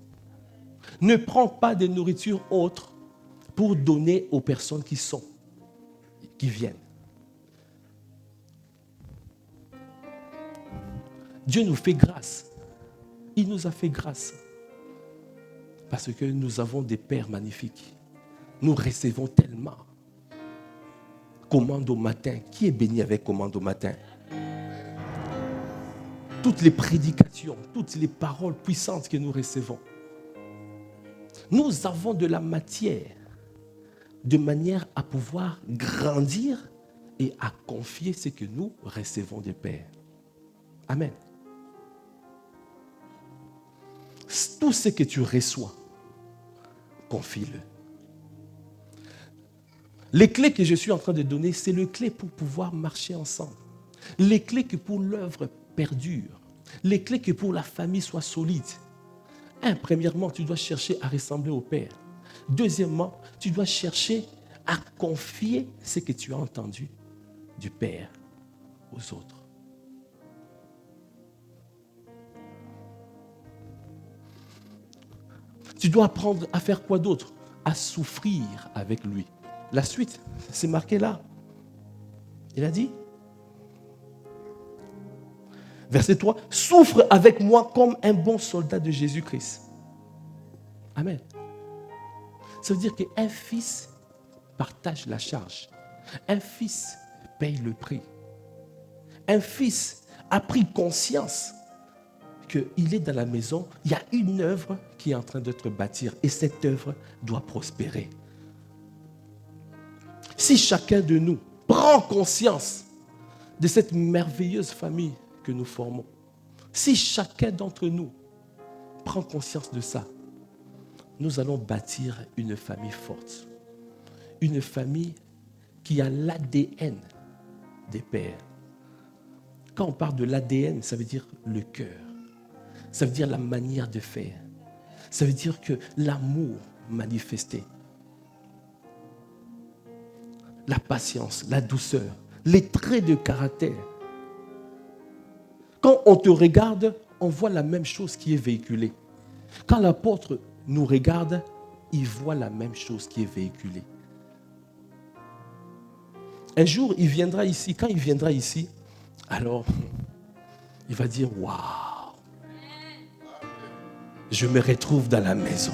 Ne prends pas des nourritures autres pour donner aux personnes qui viennent. Dieu nous fait grâce. Il nous a fait grâce. Parce que nous avons des pères magnifiques. Nous recevons tellement. Commande au matin. Qui est béni avec commande au matin? Toutes les prédications, toutes les paroles puissantes que nous recevons. Nous avons de la matière de manière à pouvoir grandir et à confier ce que nous recevons des pères. Amen. Tout ce que tu reçois, confie-le. Les clés que je suis en train de donner, c'est les clés pour pouvoir marcher ensemble. Les clés que pour l'œuvre perdure. Les clés que pour la famille soit solide. Premièrement, tu dois chercher à ressembler au Père. Deuxièmement, tu dois chercher à confier ce que tu as entendu du Père aux autres. Tu dois apprendre à faire quoi d'autre? À souffrir avec lui. La suite, c'est marqué là. Il a dit, verset 3, « Souffre avec moi comme un bon soldat de Jésus-Christ. » Amen. Ça veut dire qu'un fils partage la charge. Un fils paye le prix. Un fils a pris conscience qu'il est dans la maison, il y a une œuvre qui est en train d'être bâtie et cette œuvre doit prospérer. Si chacun de nous prend conscience de cette merveilleuse famille que nous formons, si chacun d'entre nous prend conscience de ça, nous allons bâtir une famille forte. Une famille qui a l'ADN des pères. Quand on parle de l'ADN, ça veut dire le cœur. Ça veut dire la manière de faire. Ça veut dire que l'amour manifesté. La patience, la douceur, les traits de caractère. Quand on te regarde, on voit la même chose qui est véhiculée. Quand l'apôtre nous regarde, il voit la même chose qui est véhiculée. Un jour, il viendra ici. Quand il viendra ici, alors, il va dire, « Waouh, je me retrouve dans la maison. »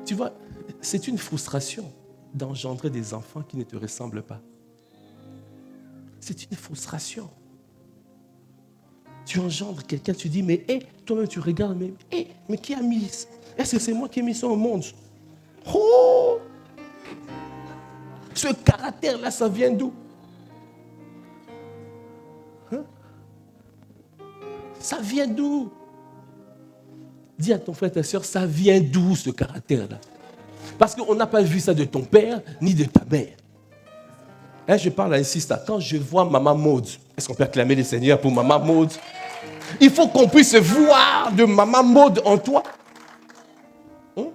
Tu vois, c'est une frustration d'engendrer des enfants qui ne te ressemblent pas. C'est une frustration. Tu engendres quelqu'un, tu dis, mais toi-même tu regardes, mais qui a mis? Est-ce que c'est moi qui ai mis ça au monde? Oh! Ce caractère-là, ça vient d'où? Hein? Ça vient d'où? Dis à ton frère, ta soeur, ça vient d'où ce caractère-là? Parce qu'on n'a pas vu ça de ton père ni de ta mère. Je parle ainsi, ça. Quand je vois Maman Maud, est-ce qu'on peut acclamer le Seigneur pour Maman Maud? Il faut qu'on puisse voir de Maman Maud en toi. Hein?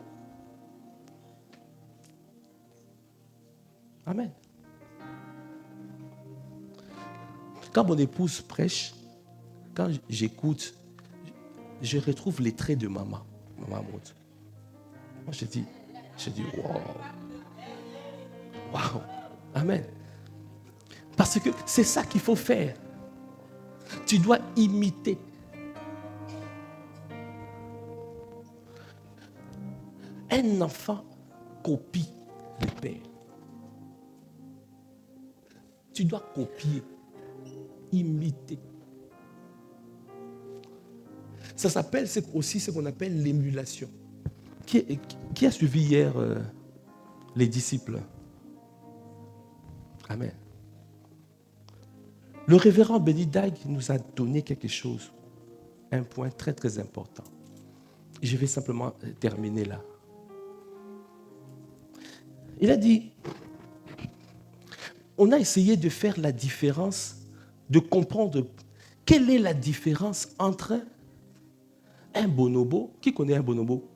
Amen. Quand mon épouse prêche, quand j'écoute, je retrouve les traits de Maman Maud. Moi, je dis, wow. Wow. Amen. Parce que c'est ça qu'il faut faire. Tu dois imiter. Un enfant copie le père. Tu dois copier, imiter. Ça s'appelle aussi ce qu'on appelle l'émulation. Qui a suivi hier les disciples? Amen. Le révérend Benny Dag nous a donné quelque chose, un point très très important. Et je vais simplement terminer là. Il a dit, on a essayé de faire la différence, de comprendre quelle est la différence entre un bonobo. Qui connaît un bonobo?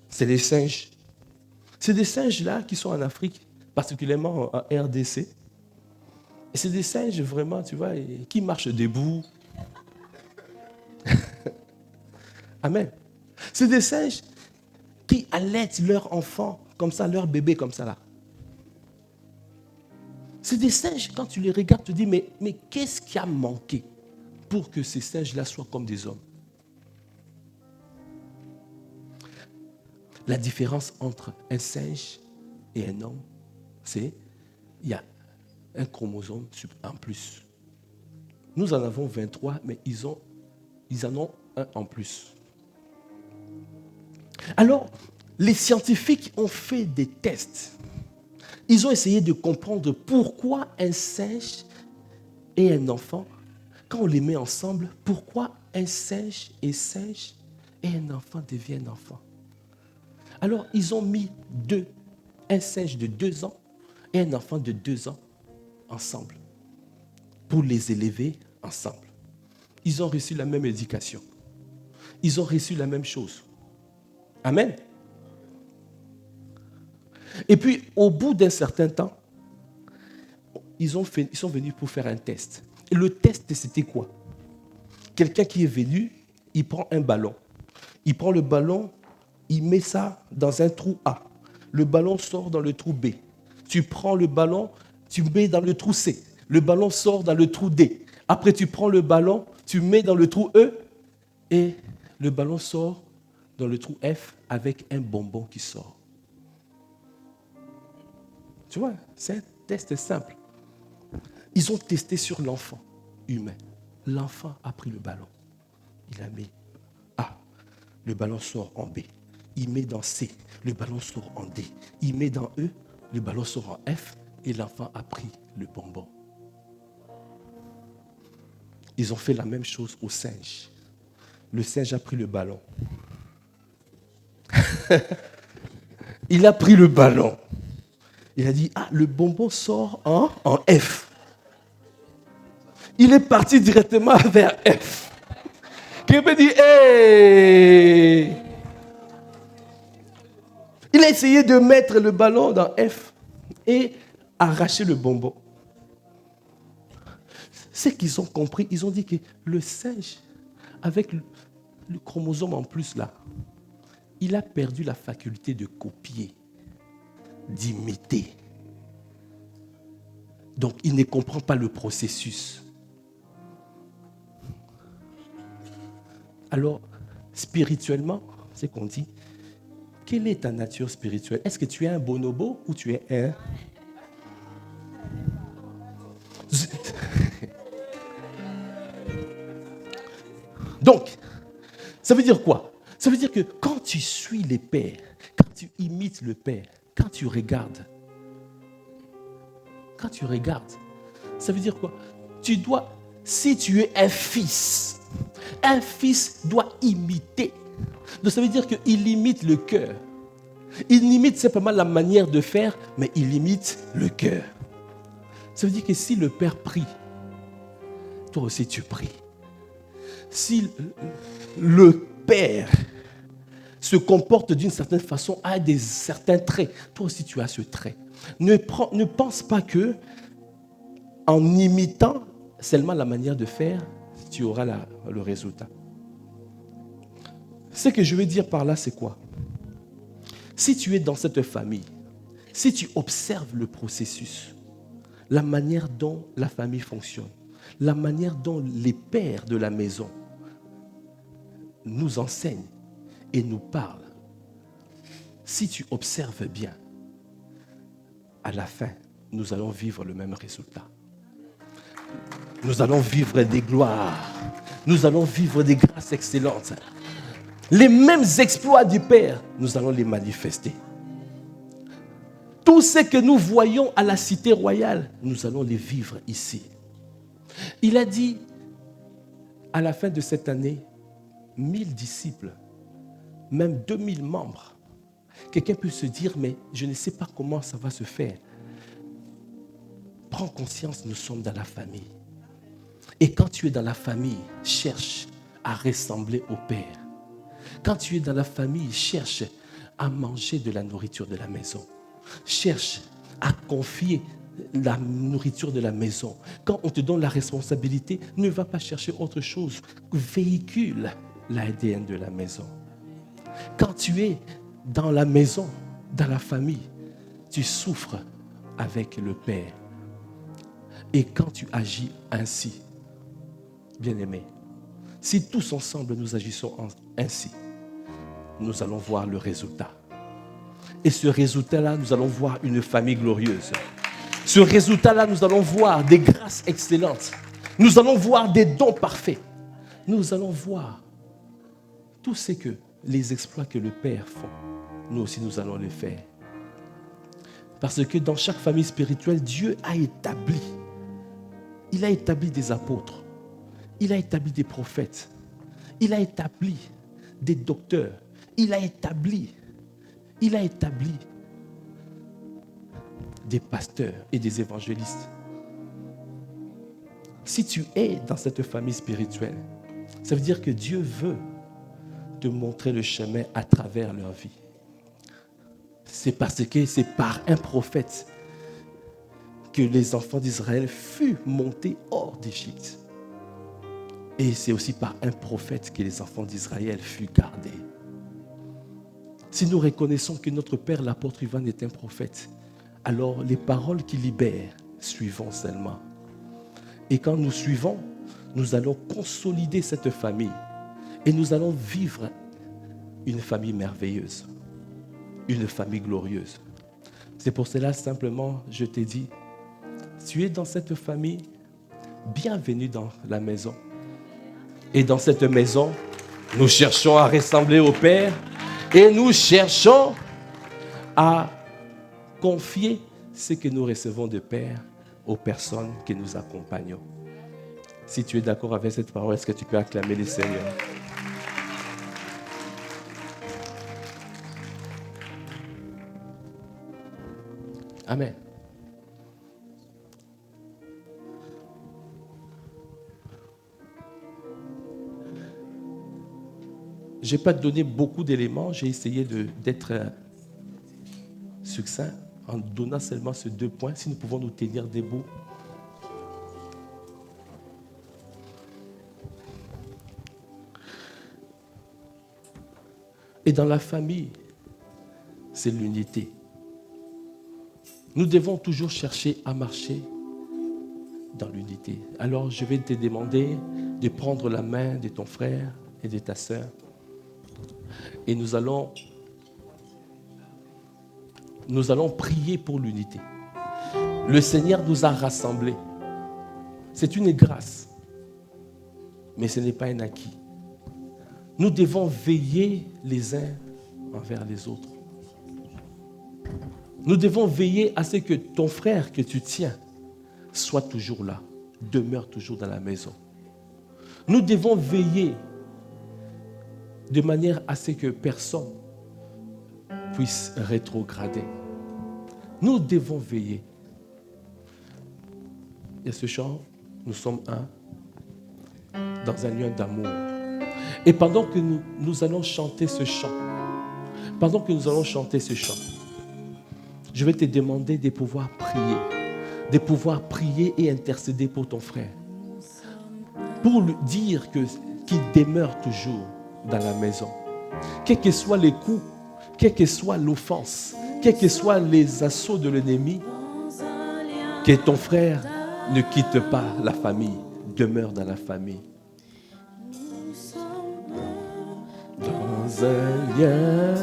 C'est des singes. C'est des singes là qui sont en Afrique, particulièrement en RDC. Et c'est des singes vraiment, tu vois, qui marchent debout. Amen. C'est des singes qui allaitent leur enfant comme ça, leur bébé comme ça là. C'est des singes, quand tu les regardes, tu te dis, mais qu'est-ce qui a manqué pour que ces singes-là soient comme des hommes? La différence entre un singe et un homme, c'est il y a un chromosome en plus. Nous en avons 23, mais ils en ont un en plus. Alors, les scientifiques ont fait des tests. Ils ont essayé de comprendre pourquoi un singe et un enfant, quand on les met ensemble, pourquoi un singe et un enfant deviennent enfants. Alors, ils ont mis un singe de 2 ans et un enfant de 2 ans ensemble pour les élever ensemble. Ils ont reçu la même éducation. Ils ont reçu la même chose. Amen. Et puis, au bout d'un certain temps, ils sont venus pour faire un test. Et le test, c'était quoi? Quelqu'un qui est venu, il prend un ballon. Il prend le ballon, il met ça dans un trou A. Le ballon sort dans le trou B. Tu prends le ballon, tu mets dans le trou C. Le ballon sort dans le trou D. Après, tu prends le ballon, tu mets dans le trou E et le ballon sort dans le trou F avec un bonbon qui sort. Tu vois, c'est un test simple. Ils ont testé sur l'enfant humain. L'enfant a pris le ballon. Il a mis A. Le ballon sort en B. Il met dans C. Le ballon sort en D. Il met dans E. Le ballon sort en F. Et l'enfant a pris le bonbon. Ils ont fait la même chose au singe. Le singe a pris le ballon. Il a pris le ballon. Il a dit, le bonbon sort en F. Il est parti directement vers F. Quelqu'un dit, hey! Il a essayé de mettre le ballon dans F et arracher le bonbon. C'est qu'ils ont compris, ils ont dit que le singe, avec le chromosome en plus là, il a perdu la faculté de copier, d'imiter. Donc, il ne comprend pas le processus. Alors, spirituellement, c'est qu'on dit, quelle est ta nature spirituelle? Est-ce que tu es un bonobo ou tu es un... Donc, ça veut dire quoi? Ça veut dire que quand tu suis les pères, quand tu imites le père, quand tu regardes, ça veut dire quoi? Tu dois, si tu es un fils doit imiter. Donc ça veut dire qu'il imite le cœur. Il imite simplement la manière de faire, mais il imite le cœur. Ça veut dire que si le père prie, toi aussi tu pries. Si le père se comporte d'une certaine façon, a certains traits, toi aussi tu as ce trait. Ne pense pas que en imitant seulement la manière de faire, tu auras le résultat. Ce que je veux dire par là, c'est quoi? Si tu es dans cette famille, si tu observes le processus, la manière dont la famille fonctionne, la manière dont les pères de la maison nous enseignent et nous parlent, si tu observes bien, à la fin, nous allons vivre le même résultat. Nous allons vivre des gloires. Nous allons vivre des grâces excellentes. Les mêmes exploits du Père, nous allons les manifester. Tout ce que nous voyons à la cité royale, nous allons les vivre ici. Il a dit, à la fin de cette année, 1000 disciples, même 2000 membres. Quelqu'un peut se dire, mais je ne sais pas comment ça va se faire. Prends conscience, nous sommes dans la famille. Et quand tu es dans la famille, cherche à ressembler au Père. Quand tu es dans la famille, cherche à manger de la nourriture de la maison. Cherche à confier la nourriture de la maison, quand on te donne la responsabilité, ne va pas chercher autre chose. Véhicule l'ADN de la maison. Quand tu es dans la maison, dans la famille, tu souffres avec le Père. Et quand tu agis ainsi, bien-aimé, si tous ensemble nous agissons ainsi, nous allons voir le résultat. Et ce résultat-là, nous allons voir une famille glorieuse. Ce résultat-là, nous allons voir des grâces excellentes. Nous allons voir des dons parfaits. Nous allons voir tout ce que les exploits que le Père fait. Nous aussi, nous allons les faire. Parce que dans chaque famille spirituelle, Dieu a établi. Il a établi des apôtres. Il a établi des prophètes. Il a établi des docteurs. Il a établi des pasteurs et des évangélistes. Si tu es dans cette famille spirituelle, ça veut dire que Dieu veut te montrer le chemin à travers leur vie. C'est parce que c'est par un prophète que les enfants d'Israël furent montés hors d'Égypte. Et c'est aussi par un prophète que les enfants d'Israël furent gardés. Si nous reconnaissons que notre Père, l'apôtre Ivan, est un prophète, alors les paroles qu'il libère, suivons seulement. Et quand nous suivons, nous allons consolider cette famille et nous allons vivre une famille merveilleuse, une famille glorieuse. C'est pour cela, simplement, je t'ai dit, tu es dans cette famille, bienvenue dans la maison. Et dans cette maison, nous cherchons à ressembler au Père. Et nous cherchons à confier ce que nous recevons de Père aux personnes que nous accompagnons. Si tu es d'accord avec cette parole, est-ce que tu peux acclamer le Seigneur? Amen. Je n'ai pas donné beaucoup d'éléments, j'ai essayé d'être succinct en donnant seulement ces 2 points. Si nous pouvons nous tenir debout. Et dans la famille, c'est l'unité. Nous devons toujours chercher à marcher dans l'unité. Alors je vais te demander de prendre la main de ton frère et de ta sœur. Et nous allons prier pour l'unité. Le Seigneur nous a rassemblés. C'est une grâce, mais ce n'est pas un acquis. Nous devons veiller les uns envers les autres. Nous devons veiller à ce que ton frère que tu tiens soit toujours là, demeure toujours dans la maison. Nous devons veiller de manière à ce que personne puisse rétrograder. Nous devons veiller. Il y a ce chant, nous sommes un, dans un lien d'amour. Et pendant que nous allons chanter ce chant, je vais te demander de pouvoir prier et intercéder pour ton frère. Pour lui dire qu'il demeure toujours dans la maison. Quels que soient les coups, quelle que soit l'offense, quels que soient les assauts de l'ennemi, que ton frère ne quitte pas la famille, demeure dans la famille. Dans un lien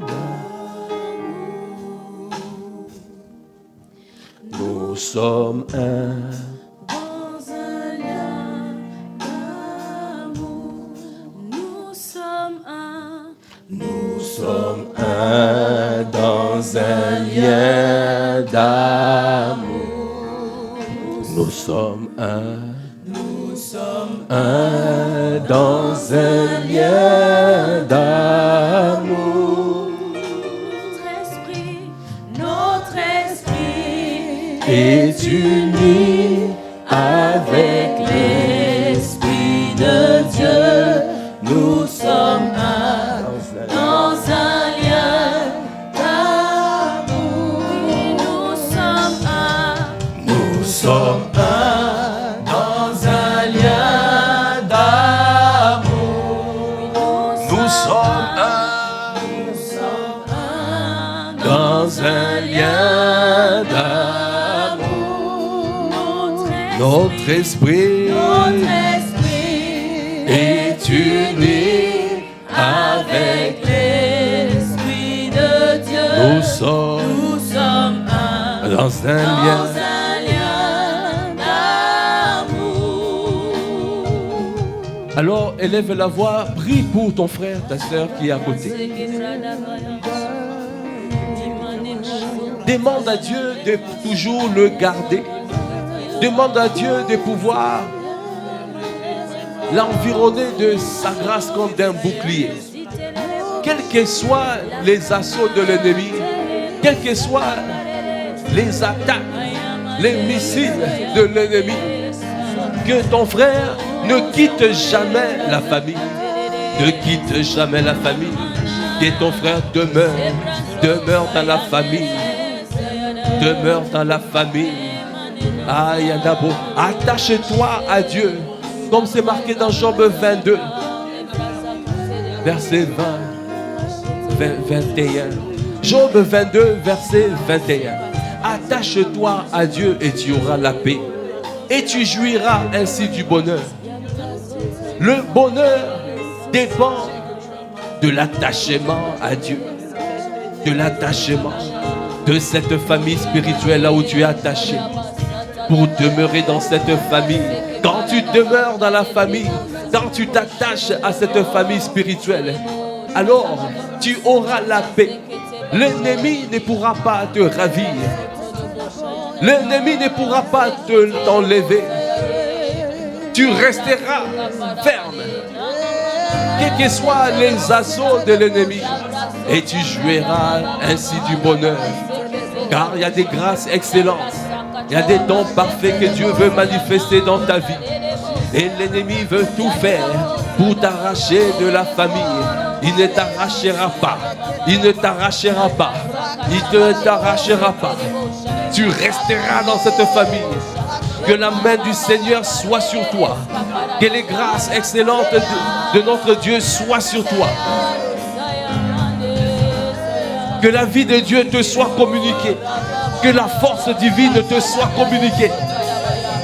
d'amour, nous sommes un. Nous sommes un dans un lien d'amour. Nous sommes un dans un lien d'amour. Notre esprit est uni avec l'Esprit de Dieu. Nous sommes un dans un lien d'amour. Nous sommes un un dans un lien d'amour. Nous sommes un dans un lien d'amour. Notre esprit est uni avec l'Esprit de Dieu. Nous sommes un dans un lien d'amour. Alors élève la voix, prie pour ton frère, ta soeur qui est à côté. Demande à Dieu de toujours le garder. Demande à Dieu de pouvoir l'environner de sa grâce comme d'un bouclier. Quels que soient les assauts de l'ennemi, quels que soient les attaques, les missiles de l'ennemi, que ton frère ne quitte jamais la famille. Ne quitte jamais la famille. Que ton frère demeure dans la famille. Demeure dans la famille. Aïe, Adabo. Attache-toi à Dieu. Comme c'est marqué dans Job 22, verset 21. Job 22, verset 21. Attache-toi à Dieu et tu auras la paix. Et tu jouiras ainsi du bonheur. Le bonheur dépend de l'attachement à Dieu. De l'attachement de cette famille spirituelle là où tu es attaché. Pour demeurer dans cette famille. Quand tu demeures dans la famille, quand tu t'attaches à cette famille spirituelle, alors tu auras la paix. L'ennemi ne pourra pas te ravir. L'ennemi ne pourra pas t'enlever. Tu resteras ferme. Quels que soient les assauts de l'ennemi. Et tu jouiras ainsi du bonheur. Car il y a des grâces excellentes. Il y a des dons parfaits que Dieu veut manifester dans ta vie. Et l'ennemi veut tout faire pour t'arracher de la famille. Il ne t'arrachera pas. Il ne t'arrachera pas. Il ne t'arrachera pas. Tu resteras dans cette famille. Que la main du Seigneur soit sur toi. Que les grâces excellentes de notre Dieu soient sur toi. Que la vie de Dieu te soit communiquée. Que la force divine te soit communiquée.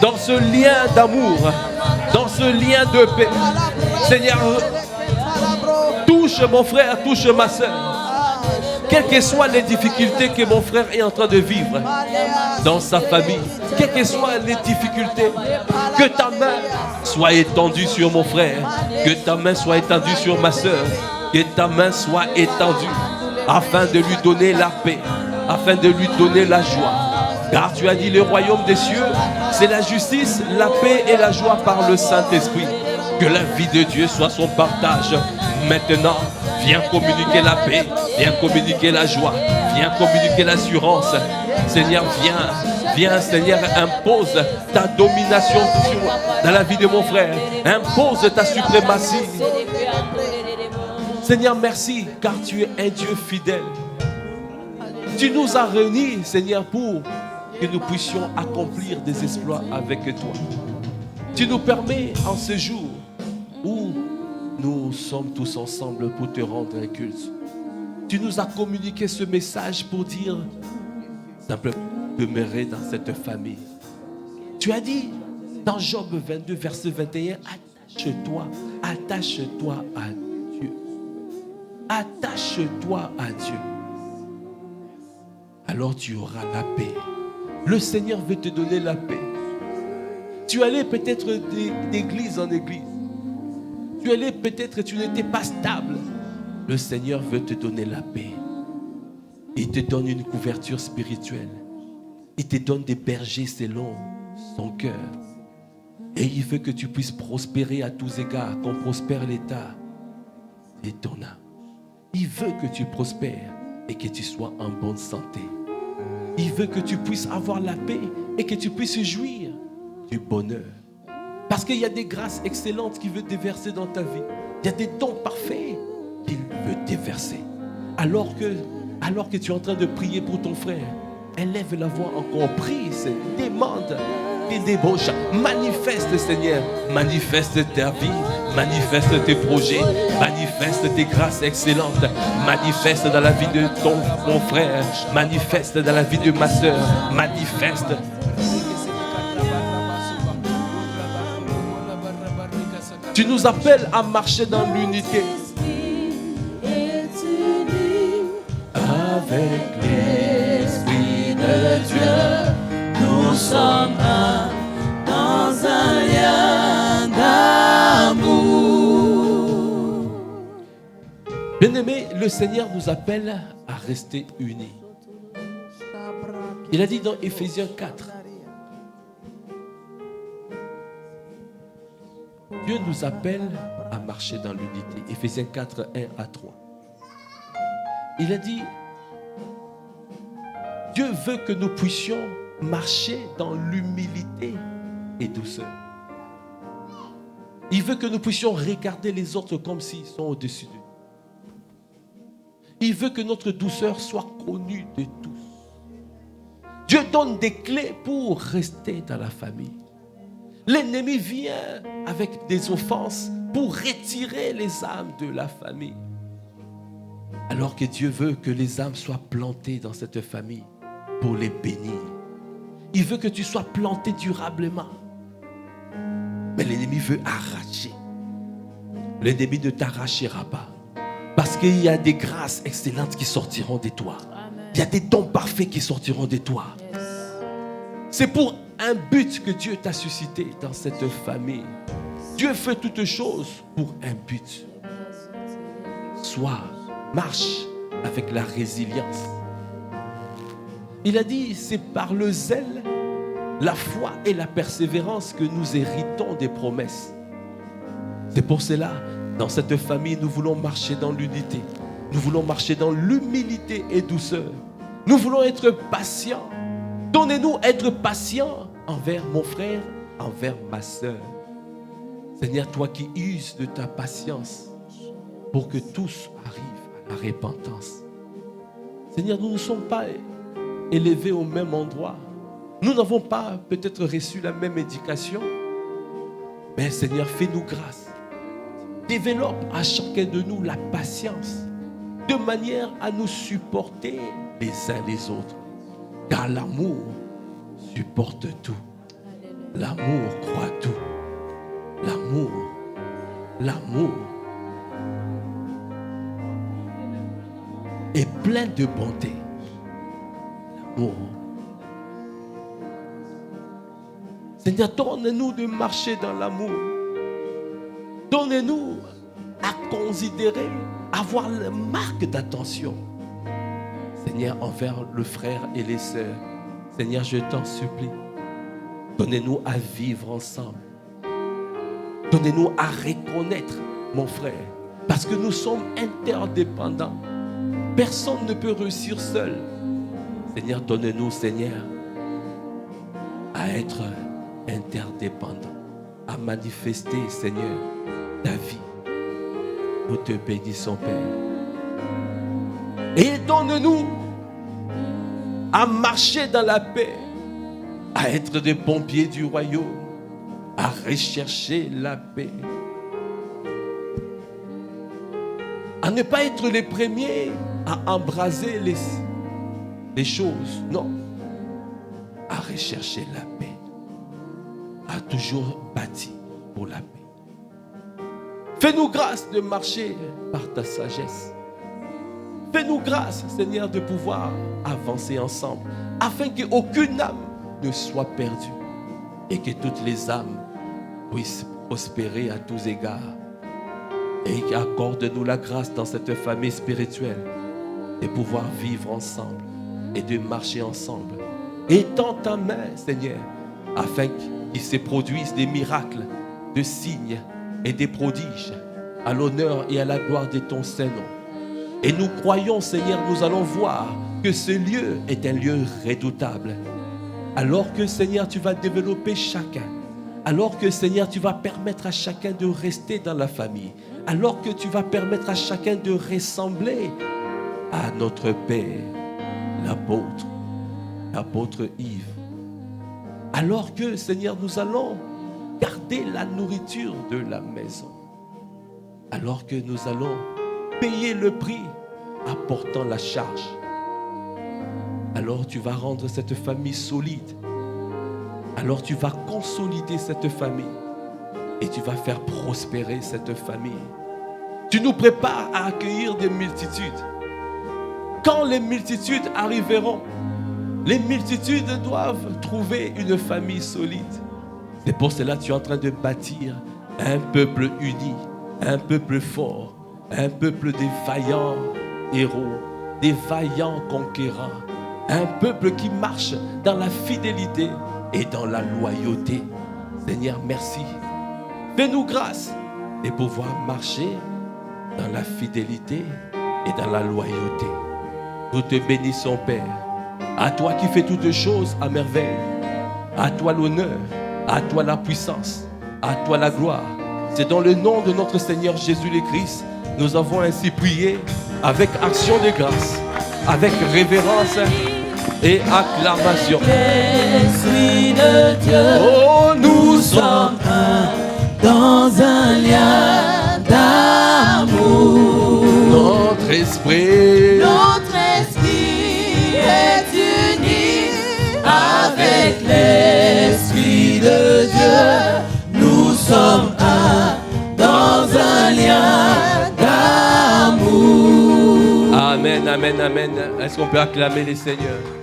Dans ce lien d'amour. Dans ce lien de paix. Seigneur, touche mon frère, touche ma soeur. Quelles que soient les difficultés que mon frère est en train de vivre dans sa famille. Quelles que soient les difficultés. Que ta main soit étendue sur mon frère. Que ta main soit étendue sur ma soeur. Que ta main soit étendue. Afin de lui donner la paix. Afin de lui donner la joie. Car tu as dit le royaume des cieux, c'est la justice, la paix et la joie par le Saint-Esprit. Que la vie de Dieu soit son partage. Maintenant, viens communiquer la paix, viens communiquer la joie, viens communiquer l'assurance. Seigneur, viens, Seigneur, impose ta domination dans la vie de mon frère. Impose ta suprématie. Seigneur, merci, car tu es un Dieu fidèle. Tu nous as réunis, Seigneur, pour que nous puissions accomplir des exploits avec toi. Tu nous permets en ce jour où nous sommes tous ensemble pour te rendre un culte. Tu nous as communiqué ce message pour dire simplement demeurer dans cette famille. Tu as dit dans Job 22, verset 21, attache-toi à Dieu. Attache-toi à Dieu. Alors tu auras la paix. Le Seigneur veut te donner la paix. Tu allais peut-être d'église en église. Tu allais peut-être, tu n'étais pas stable. Le Seigneur veut te donner la paix. Il te donne une couverture spirituelle. Il te donne des bergers selon son cœur. Et il veut que tu puisses prospérer à tous égards, qu'on prospère l'état de ton âme. Il veut que tu prospères et que tu sois en bonne santé. Il veut que tu puisses avoir la paix et que tu puisses jouir du bonheur. Parce qu'il y a des grâces excellentes qu'il veut déverser dans ta vie. Il y a des dons parfaits qu'il veut déverser. Alors que tu es en train de prier pour ton frère, élève la voix encore, prie, demande Manifeste, Seigneur, manifeste ta vie, manifeste tes projets, manifeste tes grâces excellentes, manifeste dans la vie de mon frère, manifeste dans la vie de ma soeur, manifeste. Tu nous appelles à marcher dans l'unité. Avec l'Esprit de Dieu, nous sommes un dans un lien d'amour. Bien-aimés, le Seigneur nous appelle à rester unis. Il a dit dans Éphésiens 4, Dieu nous appelle à marcher dans l'unité. Éphésiens 4, 1 à 3. Il a dit, Dieu veut que nous puissions marcher dans l'humilité et douceur. Il veut que nous puissions regarder les autres comme s'ils sont au-dessus de nous. Il veut que notre douceur soit connue de tous. Dieu donne des clés pour rester dans la famille. L'ennemi vient avec des offenses pour retirer les âmes de la famille. Alors que Dieu veut que les âmes soient plantées dans cette famille pour les bénir. Il veut que tu sois planté durablement. Mais l'ennemi veut arracher. L'ennemi ne t'arrachera pas. Parce qu'il y a des grâces excellentes qui sortiront de toi. Il y a des dons parfaits qui sortiront de toi. C'est pour un but que Dieu t'a suscité dans cette famille. Dieu fait toutes choses pour un but. Marche avec la résilience. Il a dit, c'est par le zèle, la foi et la persévérance que nous héritons des promesses. C'est pour cela, dans cette famille, nous voulons marcher dans l'unité. Nous voulons marcher dans l'humilité et douceur. Nous voulons être patients. Donnez-nous être patients envers mon frère, envers ma soeur. Seigneur, toi qui uses de ta patience pour que tous arrivent à la repentance. Seigneur, nous ne sommes pas élevés au même endroit. Nous n'avons pas peut-être reçu la même éducation. Mais Seigneur, fais-nous grâce. Développe à chacun de nous la patience, de manière à nous supporter les uns les autres. Car l'amour supporte tout. L'amour croit tout. L'amour est plein de bonté. L'amour. Seigneur, donne-nous de marcher dans l'amour. Donne-nous à considérer, avoir la marque d'attention. Seigneur, envers le frère et les sœurs. Seigneur, je t'en supplie. Donnez-nous à vivre ensemble. Donnez-nous à reconnaître, mon frère, parce que nous sommes interdépendants. Personne ne peut réussir seul. Seigneur, donne-nous, Seigneur, à être interdépendants, à manifester, Seigneur, ta vie. Nous te bénissons, Père. Et donne-nous à marcher dans la paix, à être des pompiers du royaume, à rechercher la paix. À ne pas être les premiers à embraser les choses, non. À rechercher la paix, à toujours bâtir pour la paix. Fais-nous grâce de marcher par ta sagesse. Fais-nous grâce, Seigneur, de pouvoir avancer ensemble, afin qu'aucune âme ne soit perdue et que toutes les âmes puissent prospérer à tous égards. Et accorde-nous la grâce dans cette famille spirituelle de pouvoir vivre ensemble et de marcher ensemble. Étends ta main, Seigneur, afin qu'il se produise des miracles, des signes et des prodiges à l'honneur et à la gloire de ton Saint-Nom. Et nous croyons, Seigneur, nous allons voir que ce lieu est un lieu redoutable. Alors que, Seigneur, tu vas développer chacun. Alors que, Seigneur, tu vas permettre à chacun de rester dans la famille. Alors que tu vas permettre à chacun de ressembler à notre Père, l'apôtre Yves, Alors que, Seigneur, nous allons garder la nourriture de la maison. Alors que nous allons payer le prix apportant la charge. Alors tu vas rendre cette famille solide. Alors tu vas consolider cette famille. Et tu vas faire prospérer cette famille. Tu nous prépares à accueillir des multitudes. Quand les multitudes arriveront, les multitudes doivent trouver une famille solide. C'est pour cela que tu es en train de bâtir un peuple uni, un peuple fort, un peuple des vaillants héros, des vaillants conquérants, un peuple qui marche dans la fidélité et dans la loyauté. Seigneur, merci. Fais-nous grâce de pouvoir marcher dans la fidélité et dans la loyauté. Nous te bénissons, Père. À toi qui fais toutes choses à merveille. À toi l'honneur, à toi la puissance, à toi la gloire. C'est dans le nom de notre Seigneur Jésus le Christ, nous avons ainsi prié avec action de grâce, avec révérence et acclamation. L'Esprit de Dieu, Oh, nous sommes un dans un lien d'amour. notre esprit. Notre esprit est uni avec l'Esprit de Dieu. Nous sommes un dans un lien d'amour. Amen, amen, amen. Est-ce qu'on peut acclamer les Seigneurs?